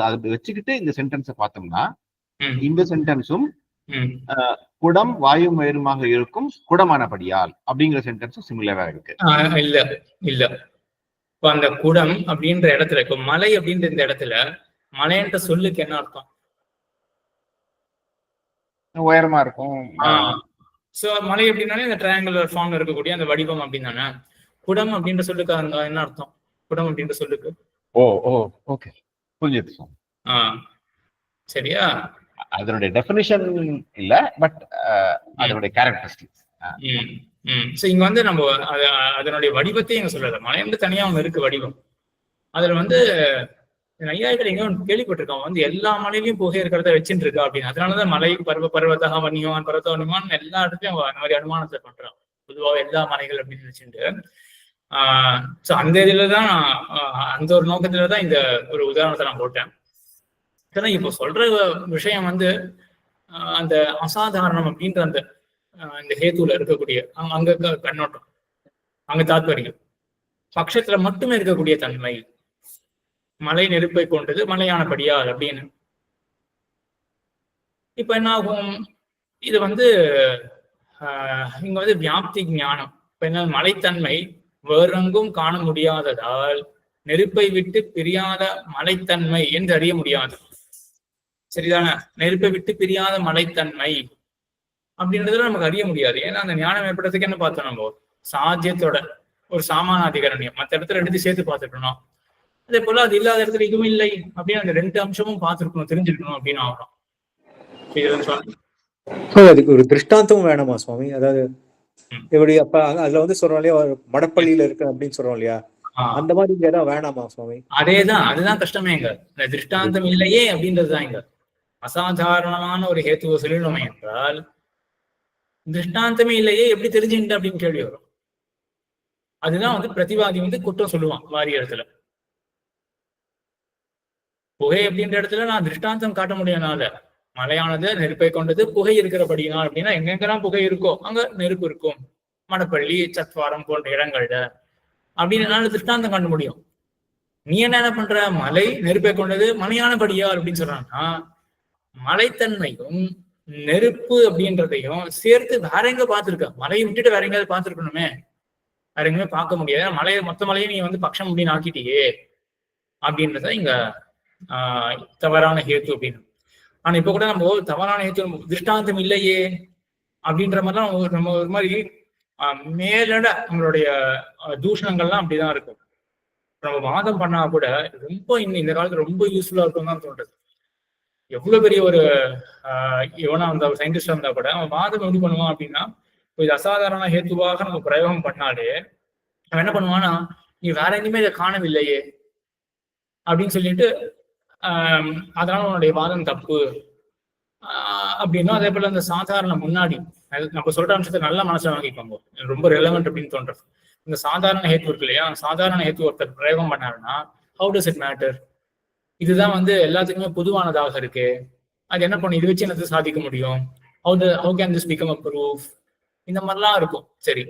அதை வச்சுக்கிட்டு இந்த சென்டென்ஸை பார்த்தோம்னா இந்த சென்டென்ஸும் குடம் வாயும் வயிறுமாக இருக்கும் குடமானபடியால் அப்படிங்கிற சென்டென்ஸும் சிமிலரா இருக்கு. இல்ல இல்ல இப்ப அந்த குடம் அப்படின்ற இடத்துல இப்ப மலை அப்படின்ற இந்த இடத்துல மலைன்ற சொல்லுக்கு என்ன அர்த்தம்? உயரமா இருக்கும். சோ மலை அப்படின்னாலே இந்த ட்ரையாங்குலர் ஃபார்ம்ல இருக்கக்கூடிய அந்த வடிவம் அப்படின்னு தானே. குடம் அப்படின்ற சொல்லுக்கு அங்க என்ன அர்த்தம்? குடம் அப்படின்ற சொல்லுக்கு ஓகே புரிஞ்சுது. சரியா? அதனுடைய டெஃபினிஷன் இல்ல, பட் அதனுடைய கேரக்டரிஸ்டிக்ஸ். இங்க வந்து நம்ம அதனுடைய வடிவத்தையும் எங்க சொல்லல. மலை வந்து தனியா அவங்க இருக்கு வடிவம். அதுல வந்து நையாயிகள் எங்க கேள்விப்பட்டிருக்கோம் வந்து எல்லா மலையிலயும் புகை இருக்கிறத வச்சுட்டு இருக்கா அப்படின்னு. அதனாலதான் மலை பர்வதா வன்னியவான் பர்வத வன்னியவான் எல்லா இடத்துலயும் அந்த மாதிரி அனுமானத்தை பண்றான். பொதுவாக எல்லா மலைகள் அப்படின்னு வச்சுட்டு சோ அந்த இதுலதான் அந்த ஒரு நோக்கத்துலதான் இந்த ஒரு உதாரணத்தை நான் போட்டேன். ஏன்னா இப்போ சொல்ற விஷயம் வந்து அந்த அசாதாரணம் அப்படின்ற அந்த இந்த ஹேத்துல இருக்கக்கூடிய அங்க கண்ணோட்டம், அங்க தாத்பரியம் பட்சத்துல மட்டுமே இருக்கக்கூடிய தன்மை, மலை நெருப்பை கொண்டது மலையானபடியால் அப்படின்னு. இப்ப என்ன ஆகும்? இது வந்து இங்க வந்து வியாப்தி ஞானம். இப்ப என்ன, மலைத்தன்மை வேறெங்கும் காண முடியாததால் நெருப்பை விட்டு பிரியாத மலைத்தன்மை என்று அறிய முடியாது. சரிதானே? நெருப்பை விட்டு பிரியாத மலைத்தன்மை அப்படின்றதுல நமக்கு அறிய முடியாது. ஏன்னா அந்த ஞானம் ஏற்படுறதுக்கு என்ன பார்த்தோம்? நம்ம சாத்தியத்தோட ஒரு சாமானாதிகரணியம் மற்ற இடத்துல எடுத்து சேர்த்து பார்த்துக்கணும். அதே போல அது இல்லாத இடத்துல இதுவும் இல்லை அப்படின்னு அந்த ரெண்டு அம்சமும் பார்த்துருக்கணும், தெரிஞ்சிருக்கணும் அப்படின்னு ஆகணும். அதுக்கு ஒரு திருஷ்டாந்தமும் வேணுமா சுவாமி? அதாவது எப்படி அப்ப அதுல வந்து சொல்றோம் இல்லையா, மடப்பள்ளியில இருக்கு அப்படின்னு சொல்றோம் இல்லையா, அந்த மாதிரி இங்க ஏதாவது வேணாமா சுவாமி? அதேதான், அதுதான் கஷ்டமே. இங்க இந்த திருஷ்டாந்தம் இல்லையே அப்படின்றதுதான் இங்க அசாதாரணமான ஒரு ஹேத்துவ சொல்லணுமே என்றால் திருஷ்டாந்தமே இல்லையே எப்படி தெரிஞ்சுக்கிட்ட அப்படின்னு கேள்வி வரும். அதுதான் வந்து பிரதிவாதி வந்து குற்றம் சொல்லுவான் வாரிய இடத்துல. புகை அப்படின்ற இடத்துல நான் திருஷ்டாந்தம் காட்ட முடியாதனால, மலையானது நெருப்பை கொண்டது புகை இருக்கிறபடினா அப்படின்னா எங்கெங்கெல்லாம் புகை இருக்கோ அங்க நெருப்பு இருக்கும், மடப்பள்ளி சத்வாரம் போன்ற இடங்கள்ல அப்படின்னு திருஷ்டாந்தம் காட்ட முடியும். நீ என்ன பண்ற? மலை நெருப்பை கொண்டது மலையானபடியா அப்படின்னு சொல்றான்னா மலைத்தன்மையும் நெருப்பு அப்படின்றதையும் சேர்த்து வேற எங்க பார்த்திருக்க? மலையை விட்டுட்டு வேற எங்கேயாவது பார்த்திருக்கணுமே, வேற எங்கேயுமே பார்க்க முடியாது. மலையை மொத்த மலையை நீ வந்து பட்சம் அப்படின்னு ஆக்கிட்டியே அப்படின்றத இங்க தவறான ஹேத்து அப்படின்னு. ஆனா இப்ப கூட நம்ம தவறான ஹேத்து திருஷ்டாந்தம் இல்லையே அப்படின்ற மாதிரிலாம் நம்ம ஒரு மாதிரி மேலோட நம்மளுடைய தூஷணங்கள்லாம் அப்படிதான் இருக்கும். நம்ம வாதம் பண்ணா கூட ரொம்ப இந்த காலத்துல ரொம்ப யூஸ்ஃபுல்லா இருக்கும் தான் தோன்றது. எவ்வளவு பெரிய ஒரு இவனா வந்தா ஒரு சயின்டிஸ்டா இருந்தா கூட அவன் வாதம் எப்படி பண்ணுவான் அப்படின்னா, இது அசாதாரண ஹேத்துவாக நம்ம பிரயோகம் பண்ணாலே அவன் என்ன பண்ணுவான்னா, நீ வேற எங்கேயுமே இதை காணவில்லையே அப்படின்னு சொல்லிட்டு அதனால உன்னுடைய வாதம் தப்பு அப்படின்னா. அதே போல அந்த சாதாரண முன்னாடி நம்ம சொல்ற அம்சத்தை நல்ல மனசுல வாங்கிக்கோங்க, ரொம்ப ரெலவெண்ட் அப்படின்னு தோன்றது. இந்த சாதாரண ஹேத்து இருக்கு இல்லையா, சாதாரண ஹேத்து ஒருத்தர் பிரயோகம் பண்ணாருன்னா ஹவு டஸ் இட் மேட்டர்? இதுதான் வந்து எல்லாத்துக்குமே பொதுவானதாக இருக்கு, அது என்ன பண்ணும், இது வச்சு என்னது சாதிக்க முடியும், how can this become a proof, இந்த மாதிரிலாம் இருக்கும். சரி,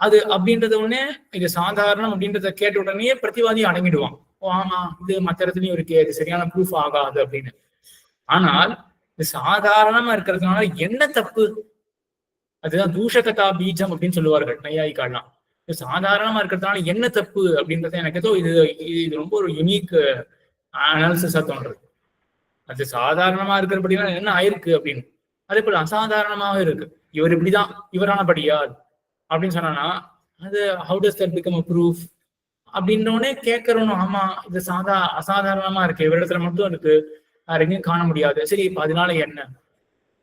அது அப்படின்றது உடனே இது சாதாரணம் அப்படின்றத கேட்ட உடனே பிரதிவாதி அடங்கிடுவான். ஆமா இது மற்ற இடத்துலயும் இருக்கு, இது சரியான ப்ரூஃப் ஆகாது அப்படின்னு. ஆனால் இது சாதாரணமா இருக்கிறதுனால என்ன தப்பு? அதுதான் தூஷகதா பீஜம் அப்படின்னு சொல்லுவார்கள் நையாயிக்காலாம். இது சாதாரணமா இருக்கிறதுனால என்ன தப்பு அப்படின்றத எனக்கு ஏதோ இது ரொம்ப ஒரு யுனிக் அனாலிசிஸா தோன்றது. அது சாதாரணமா இருக்கிறபடினா என்ன ஆயிருக்கு அப்படின்னு. அதே போல அசாதாரணமாக இருக்கு, இவர் இப்படிதான் இவரானபடியா அப்படின்னு சொன்னா அது how does that become a proof அப்படின்றோடனே கேட்கறோம். ஆமா இது அசாதாரணமா இருக்கு, இவரிடத்துல மட்டும் இருக்கு, வேற எங்கேயும் காண முடியாது. சரி, இப்ப அதனால என்ன?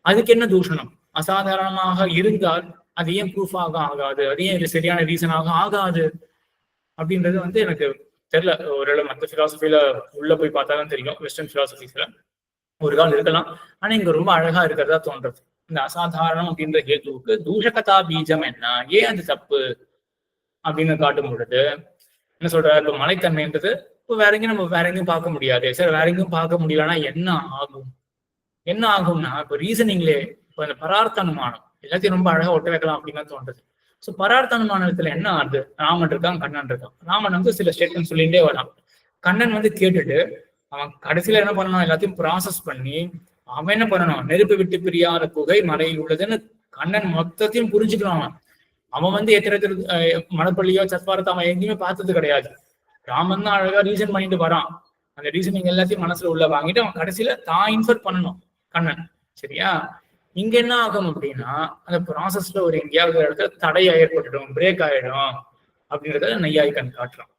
அதுக்கு என்ன தூஷணம்? அசாதாரணமாக இருந்தால் அது ஏன் ப்ரூஃப் ஆகாது, அது ஏன் இது சரியான ரீசனாக ஆகாது அப்படின்றது வந்து எனக்கு தெரியல. ஒரு மற்ற பிலாசபில உள்ள போய் பார்த்தாதான் தெரியும். வெஸ்டர்ன் பிலாசபிஸ்ல ஒரு கால் இருக்கலாம், ஆனா இங்க ரொம்ப அழகா இருக்கிறதா தோன்றது. இந்த அசாதாரணம் அப்படின்ற ஹேத்துவுக்கு தூஷகதா பீஜம் என்ன, ஏன் அது தப்பு அப்படின்னு காட்டும் பொழுது என்ன சொல்ற, இப்ப மலைத்தன்மைன்றது இப்போ வேற எங்கேயும் நம்ம வேற எங்கேயும் பார்க்க முடியாது. சரி, வேற எங்கேயும் பார்க்க முடியலன்னா என்ன ஆகும்னா இப்போ ரீசனிங்லே இப்போ இந்த பரார்த்த அனுமானம் எல்லாத்தையும் ரொம்ப அழகா ஒட்ட வைக்கலாம் அப்படின்னு தோன்றது. ஸோ பரார்த்த அனுமானத்துல என்ன ஆகுது? ராமன் இருக்கான், கண்ணன் இருக்கான். ராமன் வந்து சில ஸ்டேட்மெண்ட் சொல்லிட்டே வரான். கண்ணன் வந்து கேட்டுட்டு அவன் கடைசியில என்ன பண்ணணும், எல்லாத்தையும் ப்ராசஸ் பண்ணி அவன் என்ன பண்ணணும், நெருப்பு விட்டு பிரியாத புகை மலையில் உள்ளதுன்னு கண்ணன் மொத்தத்தையும் புரிஞ்சுக்கிறான். அவன் வந்து எத்தனை மணப்பள்ளியோ சத்வாரத்தை அவன் எங்கேயுமே பார்த்தது கிடையாது. ராமன் தான் அழகா ரீசன் பண்ணிட்டு வரான். அந்த ரீசனிங் எல்லாத்தையும் மனசுல உள்ள வாங்கிட்டு அவன் கடைசியில தான் இன்சர்ட் பண்ணணும் கண்ணன். சரியா? இங்க என்ன ஆகும் அப்படின்னா, அந்த ப்ராசஸ்ல ஒரு எங்கேயாவது இடத்துல தடையா ஏற்பட்டுடும், பிரேக் ஆயிடும் அப்படின்றத நையாயிக்கன் காட்டுறான்.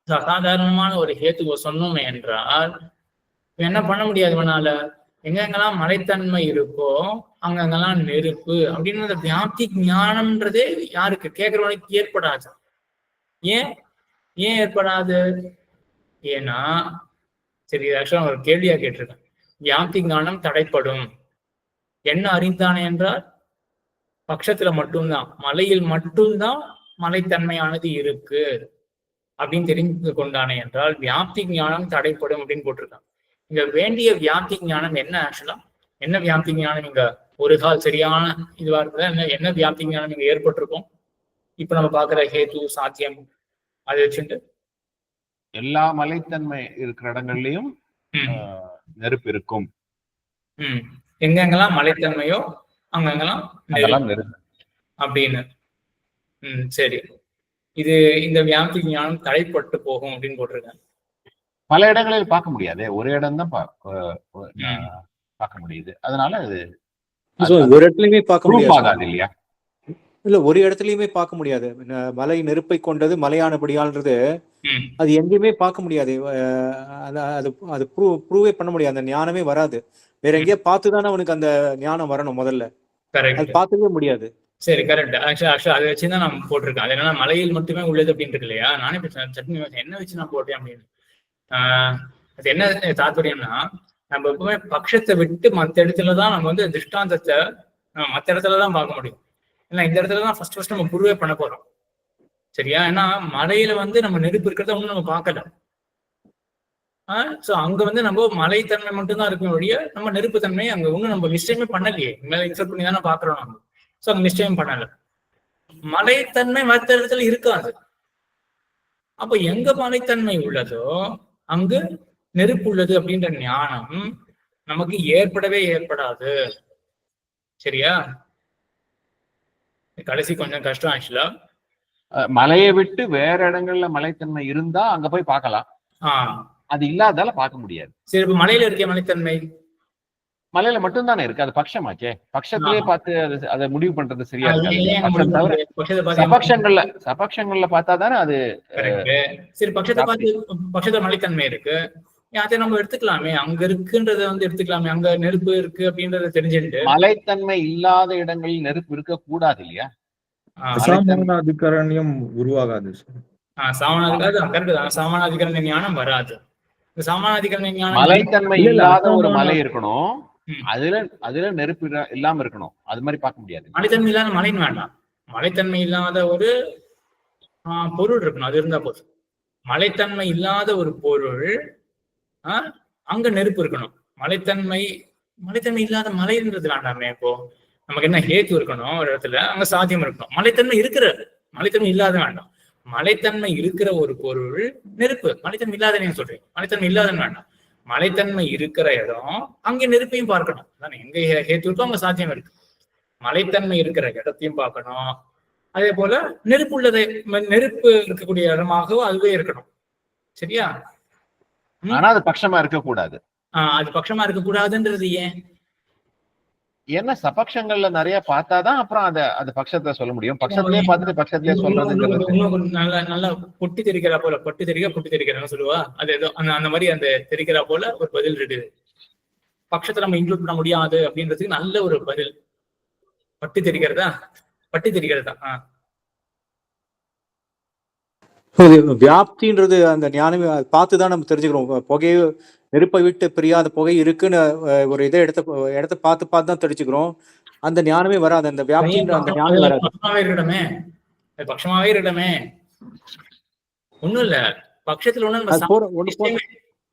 அசாதாரணமான ஒரு ஹேத்துவை சொன்னோமே என்றால் என்ன பண்ண முடியாது இவனால. எங்கெங்கெல்லாம் மலைத்தன்மை இருக்கோ அங்கங்கெல்லாம் நெருப்பு அப்படின்னு அந்த வியாப்தி ஞானம்ன்றதே யாருக்கு கேட்கறவனுக்கு ஏற்படாது. ஏன் ஏற்படாது? ஏன்னா சரி, ஆக்சுவலா ஒரு கேள்வியா கேட்டிருக்கேன். வியாப்தி ஞானம் தடைப்படும் என்ன அறிந்தானே என்றால் பட்சத்துல மட்டும்தான், மலையில் மட்டும்தான் மலைத்தன்மையானது இருக்கு அப்படின்னு தெரிந்து கொண்டானே என்றால் வியாப்தி ஞானம் தடைப்படும் அப்படின்னு போட்டிருக்காங்க. இங்க வேண்டிய வியாப்தி ஞானம் என்ன? ஆக்சுவலா என்ன வியாப்தி ஞானம் இங்க ஒரு கால் சரியான இதுவா இருக்குதா? என்ன வியாப்தி ஞானம் இங்க ஏற்பட்டிருக்கும்? இப்ப நம்ம பாக்குற ஹேது சாத்தியம் அதை வச்சுட்டு எல்லா மலைத்தன்மை இருக்கிற இடங்கள்லயும் நெருப்பு இருக்கும். எங்கெங்கெல்லாம் மலைத்தன்மையோ அங்கெங்கெல்லாம் நெருப்பு அப்படின்னு. சரி, இது இந்த வியாப்தி ஞானம் தடைப்பட்டு போகும் அப்படின்னு போட்டிருக்காங்க. பல இடங்களில் பார்க்க முடியாது, ஒரு இடம் தான் பார்க்க முடியுது. அதனால அது ஒரு இடத்துலயுமே பார்க்க முடியாது இல்லையா? இல்ல, ஒரு இடத்துலயுமே பார்க்க முடியாது. மலை நெருப்பை கொண்டது மலையானபடியால்ன்றது அது எங்கேயுமே பார்க்க முடியாது. அது ப்ரூவே பண்ண முடியாது. அந்த ஞானமே வராது. வேற எங்கேயா பார்த்துதானே அவனுக்கு அந்த ஞானம் வரணும் முதல்ல. அது பார்க்கவே முடியாது. சரி, கரெக்ட். ஆக்சுவலா அதை வச்சுதான் நான் போட்டிருக்கேன். அது என்னன்னா மலையில் மட்டுமே உள்ளது அப்படின்னு இருக்கு இல்லையா? நானே சட்னி என்ன வச்சு நான் போட்டேன் அப்படின்னு. அது என்ன தாத்பரியம்னா, நம்ம எப்பவுமே பட்சத்தை விட்டு மற்ற இடத்துலதான் நம்ம வந்து திருஷ்டாந்தத்தை மற்ற இடத்துலதான் பார்க்க முடியும். ஏன்னா இந்த இடத்துலதான் ஃபர்ஸ்ட் நம்ம ப்ரூவே பண்ண போறோம். சரியா? ஏன்னா மலையில வந்து நம்ம நெருப்பு இருக்கிறத ஒன்றும் நம்ம பார்க்கல. சோ அங்க வந்து நம்ம மலைத்தன்மை மட்டும்தான் இருக்கும் வழிய நம்ம நெருப்பு தன்மை அங்க ஒன்றும் நம்ம நிச்சயமே பண்ணலையே. மேல இன்சர்ட் பண்ணி தானே பாக்குறோம் நம்ம. சோ அங்க நிச்சயம் பண்ணல. மலைத்தன்மை மற்ற இடத்துல இருக்காது. அப்ப எங்க மலைத்தன்மை உள்ளதோ அங்கு நெருப்பு உள்ளது அப்படின்ற ஞானம் நமக்கு ஏற்படவே ஏற்படாது. சரியா? கடைசி கொஞ்சம் கஷ்டம். ஆக்சுவலா மலையை விட்டு வேற இடங்கள்ல மலைத்தன்மை இருந்தா அங்க போய் பார்க்கலாம். அது இல்லாதால பார்க்க முடியாது. சரி, இப்ப மலையில இருக்க மலைத்தன்மை மலையில மட்டும் தானே இருக்கு. அது பட்சமாச்சே. பட்சத்திலே பார்த்து அதை முடிவு பண்றது சரியா இருக்காது. சபக்ஷங்கள்ல பார்த்தா தானே அது. சரி, பட்சத்தை மலைத்தன்மை இருக்கு, அதை நம்ம எடுத்துக்கலாமே. அங்க இருக்குன்றத வந்து எடுத்துக்கலாமே. அங்க நெருப்பு இருக்கு அப்படின்றத தெரிஞ்சுட்டு மலைத்தன்மை இல்லாத இடங்களில் நெருப்பு இருக்க கூடாது இல்லையா? சாமானாதிகரண்யம் உருவாகாது. சாமானாதிகரண ஞானம் வராது. சாமானாதிகரண ஞானம் மலைத்தன்மை இல்லாத ஒரு மலை இருக்கணும், அதுல நெருப்பு இல்லாம இருக்கணும். அது மாதிரி பார்க்க முடியாது. மலைத்தன்மை இல்லாத மலைன்னு வேண்டாம், மலைத்தன்மை இல்லாத ஒரு பொருள் இருக்கணும். அது இருந்தா போதும். மலைத்தன்மை இல்லாத ஒரு பொருள் அங்க நெருப்பு இருக்கணும். மலைத்தன்மை இல்லாத மலைன்றது வேண்டாமே. இப்போ நமக்கு என்ன ஹேத்து இருக்கணும் ஒரு இடத்துல, அங்க சாத்தியம் இருக்கணும். மலைத்தன்மை இல்லாத வேண்டாம். மலைத்தன்மை இருக்கிற ஒரு பொருள் நெருப்பு. மலைத்தன்மை இல்லாத நீங்க சொல்றீங்க, மலைத்தன்மை இல்லாதன்னு வேண்டாம். மலைத்தன்மை இருக்கிற இடம் அங்கே நெருப்பையும் பார்க்கணும். எங்க ஹேத்து இருக்கோ அங்க சாத்தியம் இருக்கு. மலைத்தன்மை இருக்கிற இடத்தையும் பார்க்கணும். அதே போல நெருப்பு இருக்கக்கூடிய இடமாகவும் அதுவே இருக்கணும். சரியா? ஆனா அது பட்சமா இருக்கக்கூடாது. அது பட்சமா இருக்கக்கூடாதுன்றது ஏன்? ஏன்னா சபக்ஷங்கள்ல நிறைய பார்த்தாதான் அப்புறம் அது பட்சத்தை சொல்ல முடியும். பட்சத்திலே பார்த்துட்டு பட்சத்திலே சொல்றது நல்லா பொட்டி தெரிக்கிறா போல, பொட்டி தெரிக்கிறா சொல்லுவா. அது ஏதோ அந்த மாதிரி அந்த தெரிக்கிறா போல ஒரு பதில் இருக்குது. பட்சத்தை நம்ம இன்க்ளூட் பண்ண முடியாது அப்படின்றதுக்கு நல்ல ஒரு பதில். பட்டி தெரிக்கிறதா? வியாப்தின்றது அந்த ஞானமே பார்த்துதான் நம்ம தெரிஞ்சுக்கிறோம். புகையை நெருப்பை விட்டு பிரியாத புகை இருக்குன்னு ஒரு இதை இடத்த பார்த்து தான் தெரிஞ்சுக்கிறோம். அந்த ஞானமே வராது. அந்த வியாப்தின்ற அந்த ஞானமே வராது. பட்சமாவே இருக்கட்டமே ஒண்ணும் இல்ல. பட்சத்துல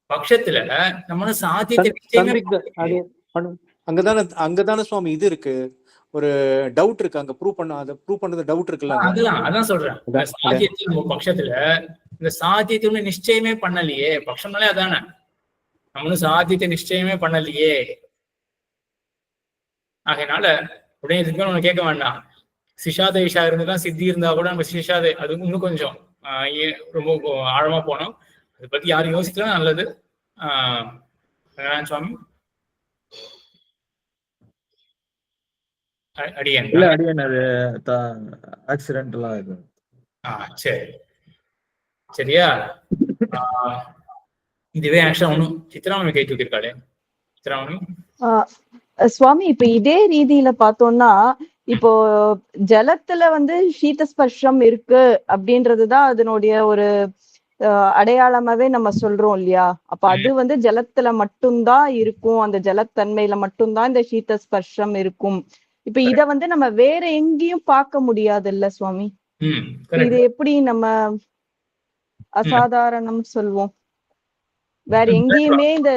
பட்சத்துல நம்ம சாத்தியத்தை அங்கதானே சுவாமி இது இருக்கு. ஒரு டவுட் இருக்கு அங்க ப்ரூவ் பண்றது டவுட் இருக்குல்ல அங்க. அதான் சொல்றேன். இந்த சாத்தியத்தின் பட்சத்துல இந்த சாத்தியத்தை நிச்சயமே பண்ணலையே, பட்சம்னாலே அதானே, நம்மளும் சாத்தியத்தை நிச்சயமே பண்ணலையே. ஆகையினால உடனே இதுக்கு ஒண்ணு கேட்க வேண்டாம். சிஷாத விஷா இருந்துதான் சித்தி இருந்தா கூட நம்ம சிஷாதை அது இன்னும் கொஞ்சம் ரொம்ப ஆழமா போனோம். அதை பத்தி யாரும் யோசிக்கலாம் நல்லது. சுவாமி அடியன் இல்ல அடியன் அது ஆக்சிடென்டலா இது. சரி சரியா. இதுவே ஆக்சுவலா ஒண்ணும் சித்ராமணி கை தூக்கிருக்காளே. சித்ராமணி சுவாமி, இப்ப இதே ரீதியில பார்த்தோம்னா, இப்போ ஜலத்துல வந்து சீதஸ்பர்ஷம் இருக்கு அப்படின்றதுதான் அதனுடைய ஒரு அடையாளமாவே நம்ம சொல்றோம் இல்லையா? அப்ப அது வந்து ஜலத்துல மட்டும்தான் இருக்கும், அந்த ஜலத்தன்மையில மட்டும்தான் இந்த சீதஸ்பர்ஷம் இருக்கும். இப்ப இத வந்து நம்ம வேற எங்கேயும் பார்க்க முடியாது இல்ல சுவாமி? இது எப்படி நம்ம அசாதாரணம் சொல்வோம்? வேற எங்கேயுமே இந்த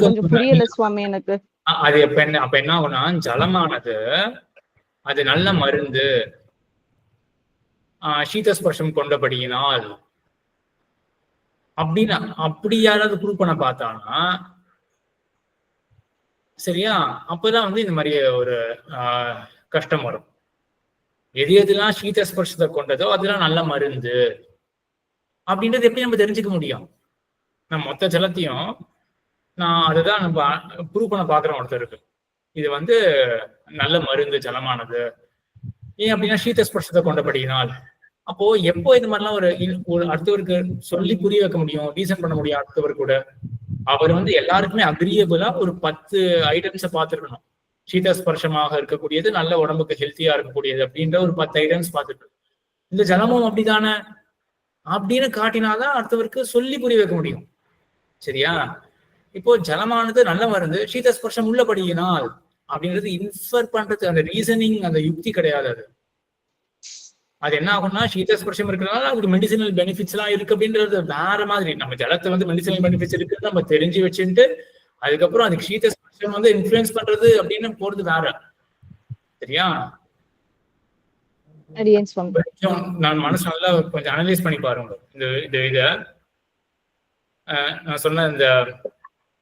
கொஞ்சம் புரியல சுவாமி எனக்கு. அது அப்ப என்ன ஆகும்னா, ஜலமானது அது நல்ல மருந்து சீதஸ்பர்ஷம் கொண்டபடியினால் அப்படின்னு அப்படி யாராவது ப்ரூவ் பண்ண பார்த்தானா சரியா, அப்பதான் வந்து இந்த மாதிரி ஒரு கஷ்டம் வரும். எது எதுலாம் சீதஸ்பர்ஷத்தை கொண்டதோ அதெல்லாம் நல்ல மருந்து அப்படின்றது எப்படி நம்ம தெரிஞ்சுக்க முடியும்? நம்ம மொத்த ஜலத்தையும் நான் அதுதான் நம்ம ப்ரூவ் பண்ண பாக்குறோம் ஒருத்தருக்கு, இது வந்து நல்ல மருந்து ஜலமானது. ஏன் அப்படின்னா சீதஸ்பர்ஷத்தை கொண்டபடியினால். அப்போ எப்போ இது மாதிரிலாம் ஒரு அடுத்தவருக்கு சொல்லி புரிய வைக்க முடியும், ரீசன் பண்ண முடியும் அடுத்தவர் கூட? அவர் வந்து எல்லாருக்குமே அக்ரியபிளா ஒரு 10 ஐட்டம்ஸை பார்த்துருக்கணும். சீதஸ்பர்ஷமாக இருக்கக்கூடியது, நல்ல உடம்புக்கு ஹெல்த்தியா இருக்கக்கூடியது அப்படின்ற ஒரு 10 ஐட்டம்ஸ் பார்த்துட்டு, இந்த ஜலமும் அப்படித்தானே அப்படின்னு காட்டினாதான் அடுத்தவருக்கு சொல்லி புரிய வைக்க முடியும். சரியா? இப்போ ஜலமானது நல்ல மருந்து, சீதஸ்பர்ஷம் உள்ளபடியினால் அப்படின்றது இன்ஃபர் பண்றது, அந்த ரீசனிங், அந்த யுக்தி கிடையாது. அது என்ன ஆகும்னா, சீதஸ்பர்ஷம் இருக்கிறதுனால அதுக்கு மெடிசினல் பெனிஃபிட்ஸ் எல்லாம் இருக்கு அப்படின்றது வேற மாதிரி. நம்ம ஜலத்தை வந்து மெடிசினல் பெனிஃபிட்ஸ் இருக்குன்னு நம்ம தெரிஞ்சு வச்சுட்டு அதுக்கப்புறம் அதுக்கு சீதஸ்பர்ஷம் வந்து இன்ஃபுளுன்ஸ் பண்றது அப்படின்னு போறது வேற. சரியா? நான் மனசு நல்லா கொஞ்சம் அனலைஸ் பண்ணி பாருங்க இத. நான் சொன்ன இந்த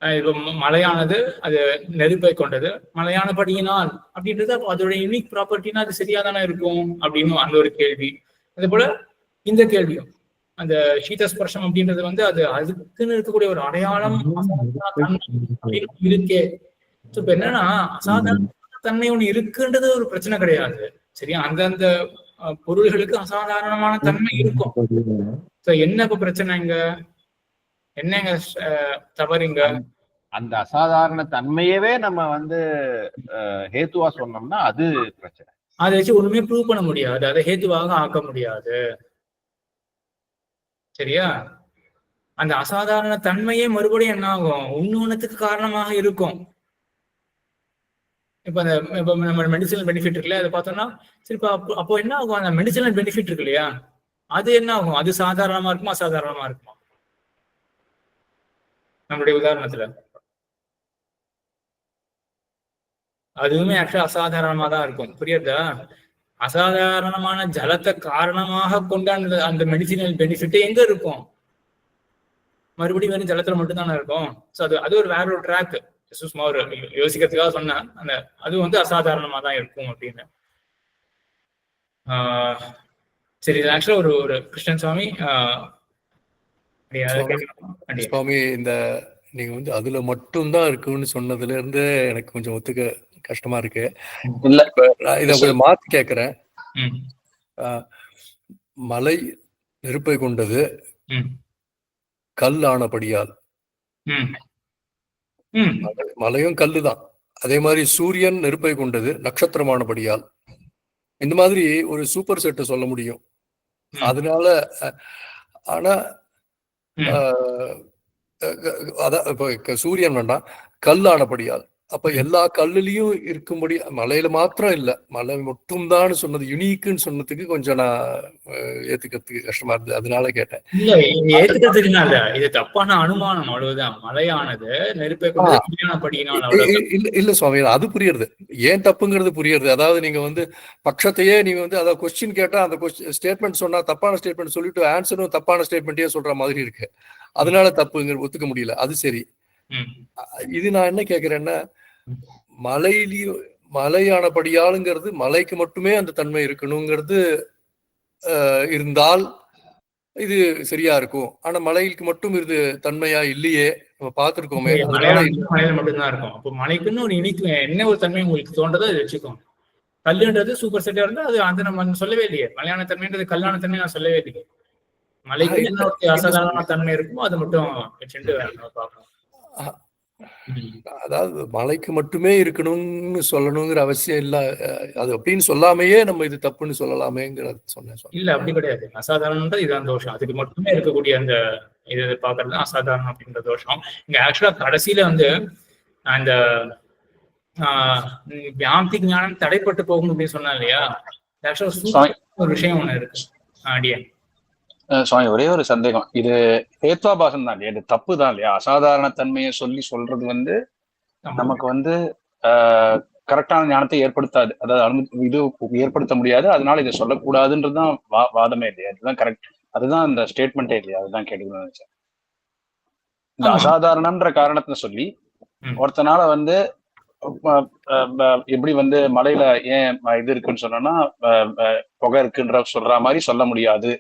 இப்போ மலையானது அது நெருப்பை கொண்டது, மலையானபடியினால் அப்படின்றது அப்போ அதோட யூனிக் ப்ராப்பர்ட்டினா அது சரியா தானே இருக்கும் அப்படின்னு அந்த ஒரு கேள்வி. அதே போல இந்த கேள்வியும், அந்த சீதஸ்பர்ஷம் அப்படின்றது வந்து அது அதுக்குன்னு இருக்கக்கூடிய ஒரு அடையாளம் இருக்கே. இப்ப என்னன்னா, அசாதாரண தன்மை ஒண்ணு இருக்குன்றது ஒரு பிரச்சனை கிடையாது. சரியா? அந்தந்த பொருள்களுக்கு அசாதாரணமான தன்மை இருக்கும். என்ன இப்ப பிரச்சனைங்க? என்னங்க தவறுங்க? அந்த அசாதாரண தன்மையவே நம்ம வந்து ஹேத்துவா சொன்னோம்னா அது பிரச்சனை. அதை வச்சு ஒண்ணுமே ப்ரூவ் பண்ண முடியாது, அதை ஹேத்துவாக ஆக்க முடியாது. சரியா? அந்த அசாதாரண தன்மையே மறுபடியும் என்ன ஆகும், இன்னொன்னுக்கு காரணமாக இருக்கும். இப்ப நம்ம மெடிசினல் பெனிஃபிட் இருக்குல்ல, அதை பார்த்தோம்னா சரி, அப்போ என்ன ஆகும், அந்த மெடிசினல் பெனிஃபிட் இருக்கு இல்லையா, அது என்ன ஆகும்? அது சாதாரணமா இருக்குமா அசாதாரணமா இருக்குமா? நம்மளுடைய உதாரணத்துல அதுவுமே ஆக்சுவலா அசாதாரணமா தான் இருக்கும். புரியுதா? அசாதாரணமான ஜலத்தை காரணமாக கொண்ட அந்த மெடிசினல் பெனிஃபிட் எங்க இருக்கும்? மறுபடியும் வெறும் ஜலத்துல மட்டும்தானே இருக்கும். ஸோ அது ஒரு வேற ஒரு ட்ராக். சும்மா ஒரு யோசிக்கிறதுக்காக சொன்னேன். அந்த அது வந்து அசாதாரணமா தான் இருக்கும் அப்படின்னு. சரி, இது ஆக்சுவலா ஒரு கிருஷ்ணன் சுவாமி சுவாமி, இந்த நீங்க வந்து அதுல மட்டும்தான் இருக்குன்னு சொன்னதுல இருந்து எனக்கு கொஞ்சம் ஒத்துக்க கஷ்டமா இருக்கு. இல்ல, இத கொஞ்சம் மாத்தி கேக்குறேன். மலை நெருப்பை கொண்டது, கல் ஆனபடியால். மலையும் கல்லுதான். அதே மாதிரி சூரியன் நெருப்பை கொண்டது, நட்சத்திரமானபடியால். இந்த மாதிரி ஒரு சூப்பர் செட்டை சொல்ல முடியும். அதனால ஆனா அதான் இப்ப சூரியன் வேண்டாம், கல் ஆனபடியால். அப்ப எல்லா கல்லுலயும் இருக்கும்படி மலையில மாத்திரம் இல்ல, மலை மட்டும்தான் சொன்னது யுனிக்குன்னு சொன்னதுக்கு கொஞ்சம் நான் ஏத்துக்கிறதுக்கு கஷ்டமா இருந்தது, அதனால கேட்டேன். இல்ல ஏத்துக்கிறதுக்கு இல்ல, இது தப்பான அனுமானம் அவ்வளவுதான். மலையானது நெருப்பை கொண்டு படியினால் அவ்வளவுதான். இல்ல சுவாமி, அது புரியுறது, ஏன் தப்புங்கிறது புரியுறது. அதாவது நீங்க வந்து பட்சத்தையே நீங்க வந்து அதாவது கொஸ்டின் கேட்டா அந்த ஸ்டேட்மெண்ட் சொன்னா தப்பான ஸ்டேட்மெண்ட் சொல்லிட்டு ஆன்சரும் தப்பான ஸ்டேட்மெண்ட்டே சொல்ற மாதிரி இருக்கு, அதனால தப்புங்கிற ஒத்துக்க முடியல. அது சரி. இது நான் என்ன கேக்குறேன்னா, மலையானபடியாளுங்கிறது மலைக்கு மட்டுமே அந்த தன்மை இருக்கணுங்கிறது இருந்தால் இது சரியா இருக்கும். ஆனா மலைக்கு மட்டும் இது தன்மையா இல்லையே, நம்ம பார்த்திருக்கோமே. மலையில மட்டும்தான் இருக்கும். அப்போ மலைக்குன்னு ஒரு இனிக்கு என்ன ஒரு தன்மை உங்களுக்கு தோன்றதோ அதை வச்சுக்கோங்க. கல்லுன்றது சூப்பர் செட்டா இருந்தா அது அந்த நம்ம சொல்லவே இல்லையே. மலையான தன்மைன்றது கல்லான தன்மை நான் சொல்லவே இல்லையே. மலைக்கு என்ன ஒரு அசாதாரண தன்மை இருக்குமோ அதை மட்டும் வச்சுட்டு பார்க்கணும். அதாவது மலைக்கு மட்டுமே இருக்கணும்னு சொல்லணுங்கிற அவசியம் இல்ல, அது அப்படின்னு சொல்லாமையே நம்ம இது தப்புன்னு சொல்லலாமேங்கிறது சொன்னேன். இல்ல அப்படி கிடையாது. அசாதாரணம் இதுதான் தோஷம். அதுக்கு மட்டுமே இருக்கக்கூடிய அந்த இது பாக்குறது அசாதாரணம் அப்படின்ற தோஷம். இங்க ஆக்சுவலா கடைசியில வந்து அந்த வியாப்தி ஞானம் தடைப்பட்டு போகும் அப்படின்னு சொன்னா இல்லையா, ஆக்சுவலா ஒரு விஷயம் ஒண்ணு இருக்கு. அடியன் சுவாமி, ஒரே ஒரு சந்தேகம், இது ஹேத்வாபாசம் தான் இல்லையா, இது தப்பு தான் இல்லையா? அசாதாரண தன்மையை சொல்றது வந்து நமக்கு வந்து கரெக்டான ஞானத்தை ஏற்படுத்தாது, அதாவது இது ஏற்படுத்த முடியாது, அதனால இதை சொல்லக்கூடாதுன்றதுதான் வாதமே இல்லையா? இதுதான் கரெக்ட், அதுதான் அந்த ஸ்டேட்மெண்ட்டே இல்லையா? அதுதான் கேட்டுக்கணும்னு நினைச்சேன். இந்த அசாதாரணம்ன்ற காரணத்தை சொல்லி ஒருத்தனால வந்து எப்படி வந்து மலையில ஏன் இது இருக்குன்னு சொன்னா புகை இருக்குன்ற சொல்ற மாதிரி சொல்ல முடியாது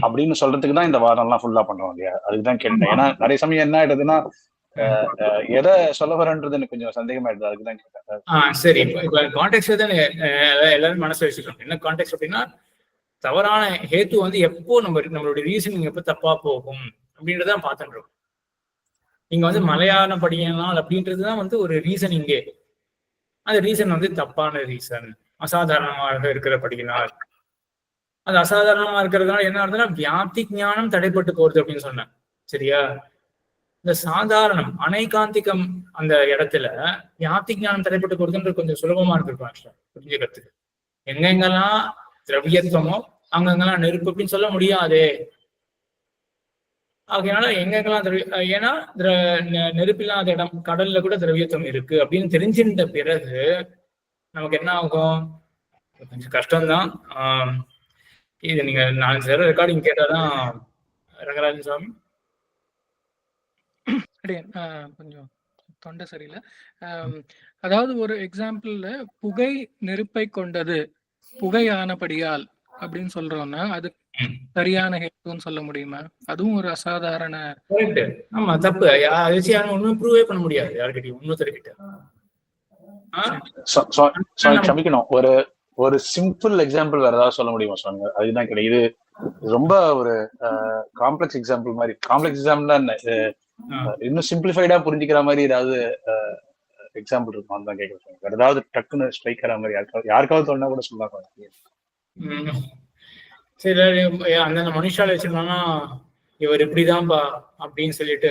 அப்படின்னு சொல்றதுக்கு தான் இந்த வாதம் எல்லாம் ஃபுல்லா பண்றோம் இல்லையா? அதுக்குதான் கேட்டேன். ஏன்னா நிறைய சமயம் என்ன ஆயிடுதுன்னா எதை சொல்ல வரன்றது எனக்கு கொஞ்சம் சந்தேகமாயிடுது, அதுக்குதான் கேட்டேன். சரி, இப்ப கான்டெக்ட் தான் எல்லாரும் மனசுல வச்சுக்கணும். என்ன கான்டெக்ட் அப்படின்னா, தவறான ஹேத்து வந்து எப்போ நம்மளுடைய ரீசனிங் எப்போ தப்பா போகும் அப்படின்றதான் பார்த்துன்றோம். நீங்க வந்து மலையான படியினால் அப்படின்றதுதான் வந்து ஒரு ரீசன். இங்கே அந்த ரீசன் வந்து தப்பான ரீசன், அசாதாரணமாக இருக்கிற படியினால். அது அசாதாரணமா இருக்கிறதுனால என்ன ஆகுதுன்னா வியாப்தி ஞானம் தடைப்பட்டு போறது அப்படின்னு சொன்னேன். சரியா? இந்த சாதாரணம் அனைகாந்திகம் அந்த இடத்துல வியாப்தி ஞானம் தடைப்பட்டு போறதுன்றது கொஞ்சம் சுலபமா இருக்கு ஆக்சுவலா புரிஞ்சுக்கிறதுக்கு. எங்கெங்கெல்லாம் திரவியத்துவமோ அங்கெங்கெல்லாம் நெருப்பு அப்படின்னு சொல்ல முடியாது. ஆகையால எங்கெங்கெல்லாம் ஏன்னா நெருப்பில்லாத இடம் கடல்ல கூட திரவியத்துவம் இருக்கு அப்படின்னு தெரிஞ்சிருந்த பிறகு நமக்கு என்ன ஆகும், கொஞ்சம் கஷ்டம்தான். இது நீங்க 4 தடவை ரெக்கார்டிங் கேட்டாதான் ரங்கராஜன் சுவாமி. கொஞ்சம் தொண்டை சரியில்லை. அதாவது ஒரு எக்ஸாம்பிள்ல புகை நெருப்பை கொண்டது, புகை ஆனபடியால் அப்படின்னு சொல்றோம்னா அது சரியான ஹேத்துன்னு சொல்ல முடியுமா? அதுவும் ஒரு அசாதாரண. ஆமா, தப்பு. ஒண்ணும் ப்ரூவே பண்ண முடியாது யாருக்கிட்டையும், இன்னொருத்தர்கிட்ட. க்ஷமிக்கணும், ஒரு சிம்பிள் எக்ஸாம்பிள் வேற ஏதாவது சொல்ல முடியுமா சொன்னாங்க? அதுதான் கிடையாது. இது ரொம்ப ஒரு காம்ப்ளெக்ஸ் எக்ஸாம்பிள் மாதிரி. காம்ப்ளெக்ஸ் எக்ஸாம்பிள் இன்னும் சிம்பிளிஃபைடா புரிஞ்சுக்கிற மாதிரி ஏதாவது எக்ஸாம்பிள் இருக்கும், அதுதான் கேட்க. வேற ஏதாவது டக்குன்னு ஸ்ட்ரைக் ஆகிற மாதிரி யாருக்காவது தோணுனா கூட சொல்லலாம். சரி, அந்த மனுஷால வச்சிருந்தோம்னா இவர் இப்படிதான்பா அப்படின்னு சொல்லிட்டு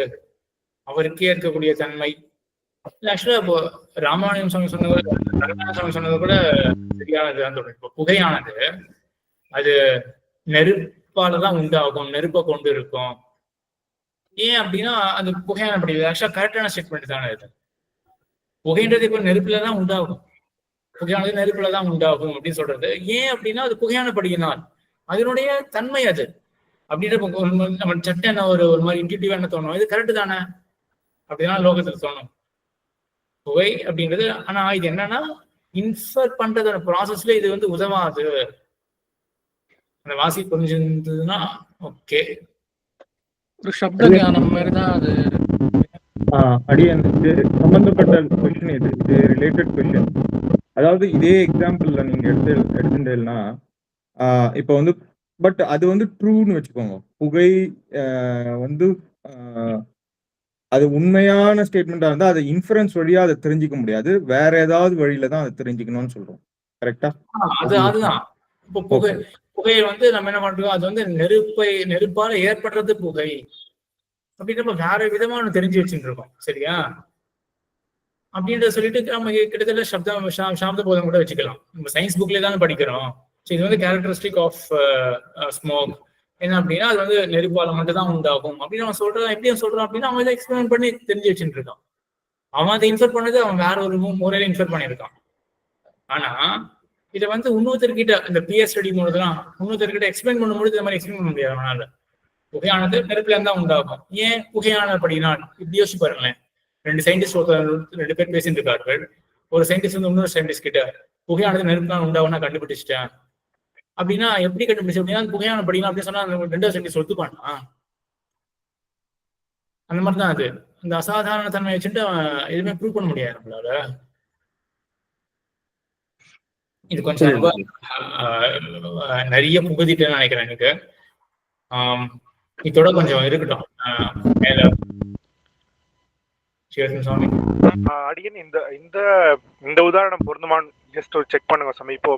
அவருக்கே இருக்கக்கூடிய தன்மை. ஆக்சுவலா இப்போ ராமானுஜம் சுவாமி சொன்னது கூட சரியானதுதான் தோணும். இப்போ புகையானது அது நெருப்பாலதான் உண்டாகும், நெருப்பை கொண்டு இருக்கும். ஏன் அப்படின்னா அது புகையான படி ஆக்சுவலா கரெக்டான ஸ்டேட்மெண்ட் தானே இது. புகைன்றது இப்போ நெருப்புலதான் உண்டாகும், புகையானது நெருப்புலதான் உண்டாகும் அப்படின்னு சொல்றது ஏன் அப்படின்னா அது புகையான படியினால் அதனுடைய தன்மை அது அப்படின்ற நம்ம சட்டை என்ன ஒரு மாதிரி இன்டியூட்டிவா என்ன தோணும், இது கரெக்ட் தானே அப்படின்னா லோகத்துல தோணும் புகை அப்படின்றது. ஆனா இது என்னன்னா இன்ஃபர் பண்றதோட ப்ராசஸ்ல இது வந்து உதவாது. அந்த வாசி புரிஞ்சிருந்ததுன்னா ஓகே, ஒரு சப்த ஞானம் மாதிரிதான் அது. அடியன் சம்பந்தப்பட்ட கொஸ்டின் இது ரிலேட்டட் கொஸ்டின். அதாவது இதே எக்ஸாம்பிள்ல நீங்க எடுத்துட்டேன்னா இப்போ வந்து பட் அது வந்து ட்ரூன்னு வச்சுக்கோங்க. புகை வந்து அது உண்மையான ஸ்டேட்மெண்டா இருந்தா அதை இன்ஃபரன்ஸ் வழியா அதை தெரிஞ்சுக்க முடியாது, வேற ஏதாவது வழியில தான் அதை தெரிஞ்சுக்கணும்னு சொல்றோம். கரெக்டா? அதுதான் இப்போ புகையை வந்து நம்ம என்ன பண்றோம், அது வந்து நெருப்பால ஏற்படுறது புகை அப்படின்றப்ப வேற விதமா தெரிஞ்சு வச்சுட்டு இருக்கோம். சரியா? அப்படின்றத சொல்லிட்டு நம்ம கிட்டத்தட்ட சாப்த போதம் கூட வச்சுக்கலாம். நம்ம சயின்ஸ் புக்லேயே தானே படிக்கிறோம். ஸோ இது வந்து கேரக்டரிஸ்டிக் ஆஃப் ஸ்மோக். என்ன அப்படின்னா அது வந்து நெருப்பால மட்டும் தான் உண்டாகும் அப்படின்னு அவன் சொல்றான். எப்படி அவன் சொல்றான் அப்படின்னா அவன் இதை எக்ஸ்பிளைன் பண்ணி தெரிஞ்சு வச்சுட்டு இருக்கான். அவன் அதை இன்சர்ட் பண்ணது அவன் வேற ஒரு முறையில இன்சர்ட் பண்ணியிருக்கான். ஆனா இதை வந்து இன்னொருத்தர்கிட்ட இந்த பிஎஸ் ஸ்டடி மூலதான் இன்னொருத்தர்கிட்ட எக்ஸ்பிளைன் பண்ணும்போது இந்த மாதிரி எக்ஸ்பிளைன் பண்ண முடியாது அவனால. புகையானது நெருப்புல இருந்தா உண்டாகும். ஏன் புகையான அப்படின்னா இப்படி யோசிச்சு பாருங்களேன். 2 சயின்டிஸ்ட் 2 பேர் பேசிட்டு இருக்கார்கள். ஒரு சயின்டிஸ்ட் வந்து இன்னொரு சயின்டிஸ்ட் கிட்ட புகையானது நெருப்பு தான் உண்டாகும் கண்டுபிடிச்சிட்டேன் அப்படின்னா எப்படி கண்டுபிடிச்சு அப்படின்னா புகையான படிக்கலாம் அப்படின்னு சொன்னா 2வது சயின்டிஸ்ட் ஒத்துப்பானா? அந்த மாதிரிதான் அது. அந்த அசாதாரண தன்மை வச்சுட்டு எதுவுமே ப்ரூவ் பண்ண முடியாது நம்மளால. இது கொஞ்சம் ரொம்ப நிறைய புகுதிட்டேன்னு நினைக்கிறேன் எனக்கு. இதோட கொஞ்சம் இருக்கட்டும். மேல சுவாமி அடியன் இந்த உதாரணம் பொருந்துமான் ஜஸ்ட் ஒரு செக் பண்ணுங்க சாமி. இப்போ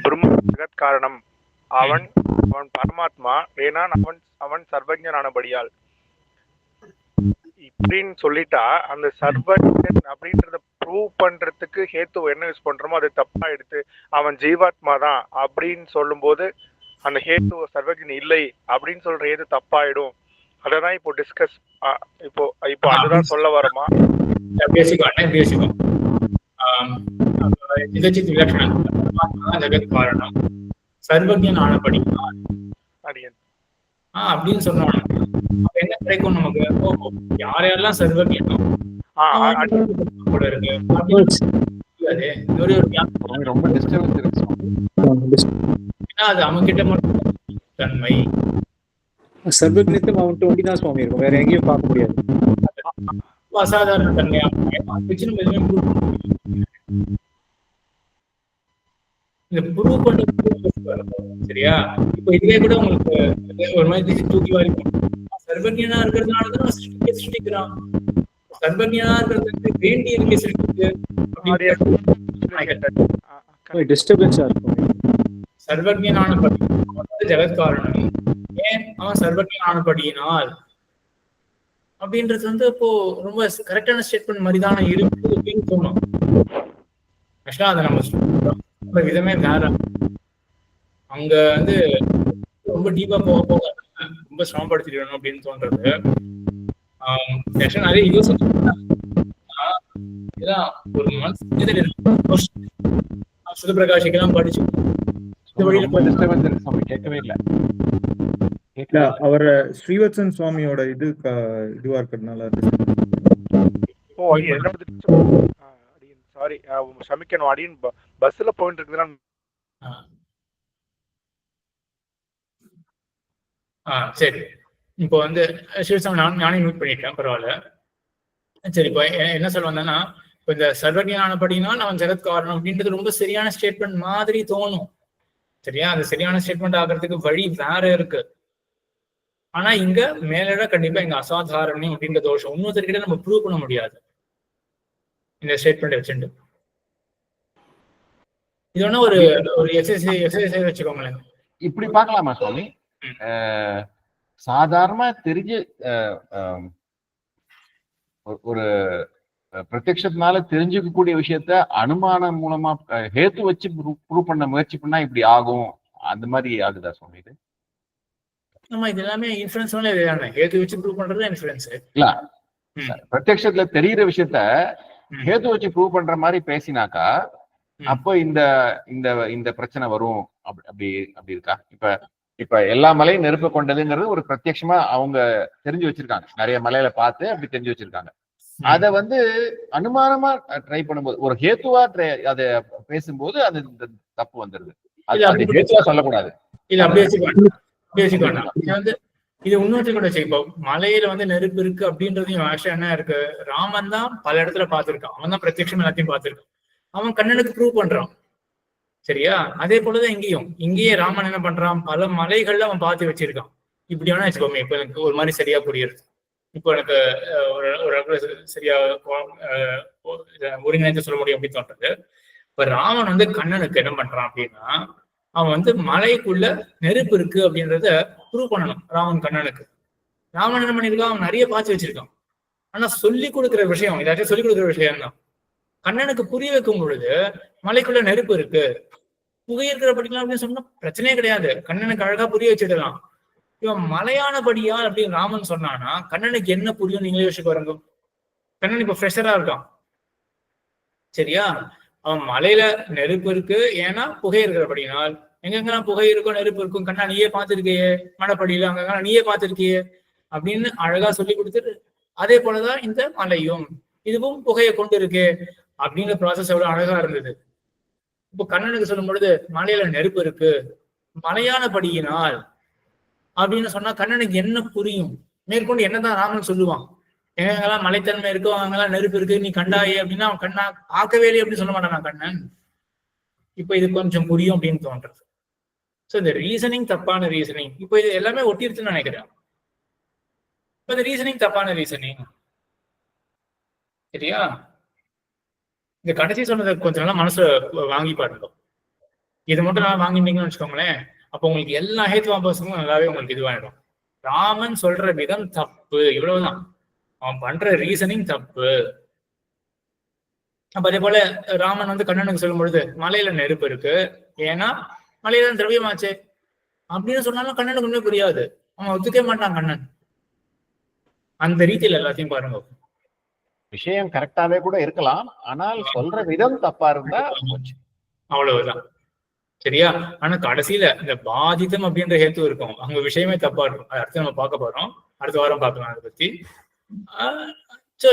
பிரம்ம ஜெகத் காரணம், அவன் பரமாத்மா, ஏன்னா அவன் சர்வஜனானபடியால் இப்படின்னு சொல்லிட்டா அந்த சர்வஜன் அப்படின்றத ப்ரூவ் பண்றதுக்கு ஹேத்து என்ன யூஸ் பண்றோமோ அது தப்பா எடுத்து அவன் ஜீவாத்மா தான் அப்படின்னு சொல்லும் போது அந்த ஹேத்து சர்வஜன் இல்லை அப்படின்னு சொல்ற ஹேத்து தப்பாயிடும். அததான் இப்போ டிஸ்கஸ் இப்போ அதுதான் சொல்ல வரோமா? பேசிக்கோ ஜெகத் காரணம் சர்வஜன் ஆனபடியால் அப்படின்னு சொன்னோம். என்ன கிடைக்கும் நமக்கு? யாரெல்லாம் சர்வஜனோ ரொம்ப டிஸ்டர்பன்ஸ் இருக்கு. அது அவங்க கிட்ட மட்டும் தன்மை சர்வஜனித்தம் அவன்கிட்ட ஒண்டிதான் சுவாமி இருக்கும், வேற எங்கேயும் பார்க்க முடியாது. அசாதாரண தன்மையா இந்த ப்ரூவ் பண்ண சரியா? இப்போ இதுவே கூட உங்களுக்கு ஒரு மாதிரி தூக்கி வாரிக்கும். சர்வஜனா இருக்கிறதுனாலதான் சிருஷ்டிக்கிறான். சர்வஜனா இருக்கிறது வேண்டி இருக்க சிருஷ்டிக்கு டிஸ்டர்பன்ஸா இருக்கும். சர்வஜனான ஜெகத் காரணம், ஏன் அவன் சர்வஜனானபடியினால் அப்படின்றது வந்து இப்போ ரொம்ப கரெக்டான ஸ்டேட்மெண்ட் மாதிரி தானே இருக்கு அப்படின்னு தோணும். ஆக்சுவலா அதை நம்ம விதமே வேற. அங்க வந்து ரொம்ப டீப்பா போக ரொம்ப சிரமப்படுத்திடணும் அப்படின்னு தோன்றது. நிறைய யோசிச்சு ஒரு சுதப்பிரகாஷிக்கெல்லாம் படிச்சு கேட்கவே இல்லை. அவர் ஸ்ரீவத்சன் சுவாமியோட இதுவா இருக்கிறதுனால சாரி சமிக்கணும். அடியின் பஸ்ல போயிட்டு இருக்குதுன்னா சரி. இப்போ வந்து சிவசாமி நானே நோட் பண்ணிட்டேன், பரவாயில்ல. சரி, இப்போ என்ன சொல்ல வந்தேன்னா, இப்போ இந்த சர்வஜனானபடினால் அவன் ஜெகத் காரணம் அப்படின்றது ரொம்ப சரியான ஸ்டேட்மெண்ட் மாதிரி தோணும். சரியா? அது சரியான ஸ்டேட்மெண்ட் ஆகிறதுக்கு வழி வேற இருக்கு. ஆனா இங்க மேலட கண்டிப்பா இங்க அசாதாரணம் அப்படின்ற தோஷம் இன்னொருத்தர்கிட்ட நம்ம ப்ரூவ் பண்ண முடியாது இந்த ஸ்டேட்மெண்ட் வச்சுட்டு. இது ஒண்ணு ஒரு எக்ஸசைஸ் வச்சுக்கோங்களேன். இப்படி பார்க்கலாமா சுவாமி? சாதாரணமா தெரிஞ்சு ஒரு பிரத்யக்ஷத்தினால தெரிஞ்சுக்கக்கூடிய விஷயத்த அனுமானம் மூலமா ஹேத்து வச்சு ப்ரூவ் பண்ண முயற்சி பண்ணா இப்படி ஆகும், அந்த மாதிரி ஆகுதா சுவாமி? இது ஆமா, இது எல்லாமே இன்ஃபுளுன்ஸ்னால ஹேத்து வச்சு ப்ரூவ் பண்றது இன்ஃபுளுன்ஸ் இல்ல. பிரத்யக்ஷத்துல தெரியுற விஷயத்த ஹேத்து வச்சு ப்ரூவ் பண்ற மாதிரி பேசினாக்கா அப்போ இந்த இந்த இந்த பிரச்சனை வரும். அப்படி இருக்கா? இப்ப எல்லா மலையும் நெருப்ப கொண்டதுங்கிறது ஒரு பிரத்யட்சமா அவங்க தெரிஞ்சு வச்சிருக்காங்க, நிறைய மலையில பார்த்து அப்படி தெரிஞ்சு வச்சிருக்காங்க. அத வந்து அனுமானமா ட்ரை பண்ணும்போது ஒரு ஹேத்துவா அத பேசும்போது அது தப்பு வந்துருது. அது ஹேத்துவா சொல்லக்கூடாது. இல்ல அப்படியே வந்து இது இன்னொரு கூட இப்போ மலையில வந்து நெருப்பு இருக்கு அப்படின்றதையும் ஆக்சுவலா என்ன இருக்கு, ராமன் தான் பல இடத்துல பார்த்திருக்கான். அவன் தான் பிரத்யட்சம் எல்லாத்தையும் பார்த்திருக்கான். அவன் கண்ணனுக்கு ப்ரூவ் பண்றான். சரியா? அதே போலதான் இங்கேயே ராமன் என்ன பண்றான், பல மலைகள்ல அவன் பார்த்து வச்சிருக்கான். இப்படி வேணா வச்சுக்கோமே. இப்ப எனக்கு ஒரு மாதிரி சரியா புரியுது. இப்போ எனக்கு ஒரு சரியா ஒருங்கிணைந்து சொல்ல முடியும் அப்படின்னு தோன்றது. இப்ப ராமன் வந்து கண்ணனுக்கு என்ன பண்றான் அப்படின்னா, அவன் வந்து மலைக்குள்ள நெருப்பு இருக்கு அப்படின்றத ப்ரூவ் பண்ணணும் ராமன் கண்ணனுக்கு. ராமன் என்ன பண்ணிருக்கான், அவன் நிறைய பார்த்து வச்சிருக்கான். ஆனா சொல்லி கொடுக்குற விஷயம், ஏதாச்சும் சொல்லி கொடுக்குற விஷயம் தான். கண்ணனுக்கு புரிய வைக்கும் பொழுது மலைக்குள்ள நெருப்பு இருக்கு, புகை இருக்கிற படிக்கலாம் அப்படின்னு சொன்னா பிரச்சனையே கிடையாது, கண்ணனுக்கு அழகா புரிய வச்சிடலாம். இவன் மலையானபடியா அப்படின்னு ராமன் சொன்னானா கண்ணனுக்கு என்ன புரியும் நீங்களே யோசிச்சு பாருங்க. கண்ணன் இப்ப ஃப்ரெஷரா இருக்கான், சரியா? அவன் மலையில நெருப்பு இருக்கு ஏன்னா புகை இருக்கிறபடினால், எங்கெங்கெல்லாம் புகை இருக்கும் நெருப்பு இருக்கும் கண்ணா நீயே பார்த்திருக்கியே, மலைப்படியில அங்கெல்லாம் நீயே பார்த்திருக்கியே அப்படின்னு அழகா சொல்லி கொடுத்துட்டு, அதே போலதான் இந்த மலையும் இதுவும் புகையை கொண்டு இருக்கு அப்படிங்கிற ப்ராசஸ் எவ்வளவு அழகா இருந்தது. இப்போ கண்ணனுக்கு சொல்லும் பொழுது மலையில நெருப்பு இருக்கு மலையானபடியினால் அப்படின்னு சொன்னா கண்ணனுக்கு என்ன புரியும்? மேற்கொண்டு என்னதான் ராமன் சொல்லுவான்? எங்கெங்கெல்லாம் மலைத்தன்மை இருக்கோ அங்கெல்லாம் நெருப்பு இருக்கு நீ கண்டாயே அப்படின்னா அவன் கண்ணா ஆக்கவேலி அப்படின்னு சொல்ல மாட்டான் கண்ணன். இப்ப இது கொஞ்சம் புரியும் அப்படின்னு தோன்றது. ஸோ இந்த ரீசனிங் தப்பான ரீசனிங், இப்போ இது எல்லாமே ஒட்டிருச்சுன்னு நினைக்கிறேன். இப்ப இந்த ரீசனிங் தப்பான ரீசனிங், சரியா? இந்த கடைசி சொன்னதை கொஞ்சம் நல்லா மனசுல வாங்கி பாருங்க. இது மட்டும் நல்லா வாங்கிட்டீங்கன்னு வச்சுக்கோங்களேன், அப்போ உங்களுக்கு எல்லா ஹேத்வாபாசமும் நல்லாவே உங்களுக்கு இதுவாயிடும். ராமன் சொல்ற விதம் தப்பு, இவ்வளவுதான். அவன் பண்ற ரீசனிங் தப்பு. அப்ப அதே போல ராமன் வந்து கண்ணனுக்கு சொல்லும் பொழுது மலையில நெருப்பு இருக்கு ஏன்னா மலையில திரவியமாச்சு அப்படின்னு சொன்னாலும் கண்ணனுக்கு ஒண்ணுமே புரியாது, அவன் ஒத்துக்க மாட்டான் கண்ணன். அந்த ரீதியில எல்லாத்தையும் பாருங்க. விஷயம் கரெக்டாவே கூட இருக்கலாம், ஆனால் சொல்ற விதம் தப்பா இருந்தா அவ்வளவுதான், சரியா? ஆனா கடைசியில இந்த பாதிதம் அப்படின்ற ஹேத்து இருக்கும், அங்க விஷயமே தப்பா இருக்கும். அது அடுத்து நம்ம பார்க்க போறோம், அடுத்த வாரம் பார்க்கலாம் அதை பத்தி. சோ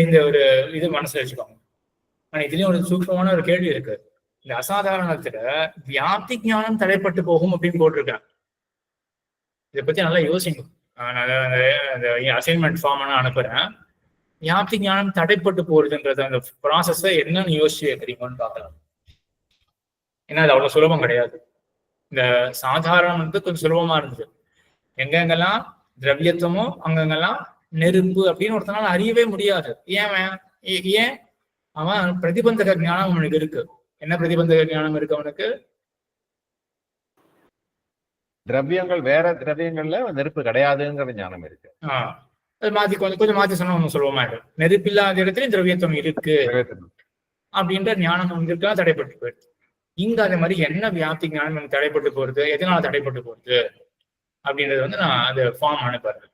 இந்த ஒரு இது மனசுல வச்சுக்கோங்க. ஆனா இதுலயும் ஒரு சூக்ஷ்மமான ஒரு கேள்வி இருக்கு. இந்த அசாதாரணத்துல வியாப்தி ஞானம் தடைப்பட்டு போகும் அப்படின்னு போட்டிருக்கேன். இதை பத்தி நல்லா யோசிங்க. அந்த அசைன்மெண்ட் ஃபார்ம் நான் அனுப்புறேன். வியாப்தி ஞானம் தடைப்பட்டு போறதுன்றது அந்த ப்ராசஸ என்னன்னு யோசிச்சு வைக்கிறீங்கன்னு பார்க்கலாம். ஏன்னா அது அவ்வளவு சுலபம் கிடையாது. இந்த சாதாரணம் வந்து கொஞ்சம் சுலபமா இருந்தது. எங்கெங்கெல்லாம் திரவியத்துவமோ அங்கங்கெல்லாம் நெருப்பு அப்படின்னு ஒருத்தனால அறியவே முடியாது. ஏன் அவன் பிரதிபந்தக ஞானம் அவனுக்கு இருக்கு. என்ன பிரதிபந்தக ஞானம் இருக்கு அவனுக்கு? திரவியங்கள் வேற திரவியங்கள்ல நெருப்பு கிடையாதுங்கிற ஞானம் இருக்கு. அது மாத்தி கொஞ்சம் மாத்தி சொன்னா ஒண்ணு சொல்லுவோமா, நெருப்பு இல்லாத இடத்துலயும் திரவியத்துவம் இருக்கு அப்படின்ற ஞானம் வந்துருக்கா தடைப்பட்டு போயிடுது. இங்க அதே மாதிரி என்ன வியாப்தி ஞானம் தடைப்பட்டு போறது, எதனால தடைப்பட்டு போறது அப்படின்றது வந்து நான் அந்த ஃபார்ம் அனுப்புறேன்,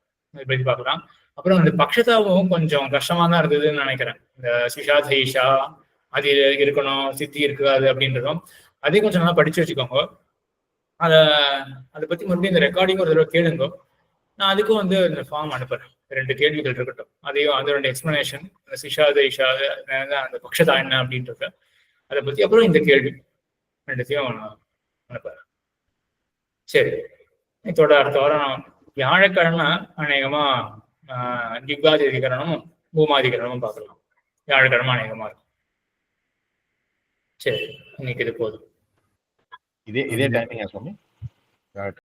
பத்தி பார்க்கலாம். அப்புறம் அந்த பக்ஷதாவும் கொஞ்சம் கஷ்டமா தான் இருந்ததுன்னு நினைக்கிறேன். இந்த சிஷா தைஷா அது இருக்கணும், சித்தி இருக்காது அப்படின்றதும் அதையும் கொஞ்சம் நல்லா படிச்சு வச்சுக்கோங்க. அதை பத்தி மறுபடியும் இந்த ரெக்கார்டிங் ஒரு தடவை கேளுங்க. நான் அதுக்கும் வந்து இந்த ஃபார்ம் அனுப்புறேன். 2 கேள்விகள் இருக்கட்டும், அதையும் அது 2 எக்ஸ்பிளனேஷன், சிஷா தைஷா அந்த பக்ஷதா என்ன அப்படின்றது அதை பத்தி, அப்புறம் இந்த கேள்வி 2த்தையும் அனுப்புறேன். சரி, இதோட அடுத்த வாரம் வியாழக்கிழமை அநேகமா திக்வாதிகரணமும் பூமாதிகரணமும் பார்க்கலாம். வியாழக்கிழமை அநேகமா இருக்கும். சரி, இன்னைக்கு இது போதும். இதே டைமிங் சுவாமி.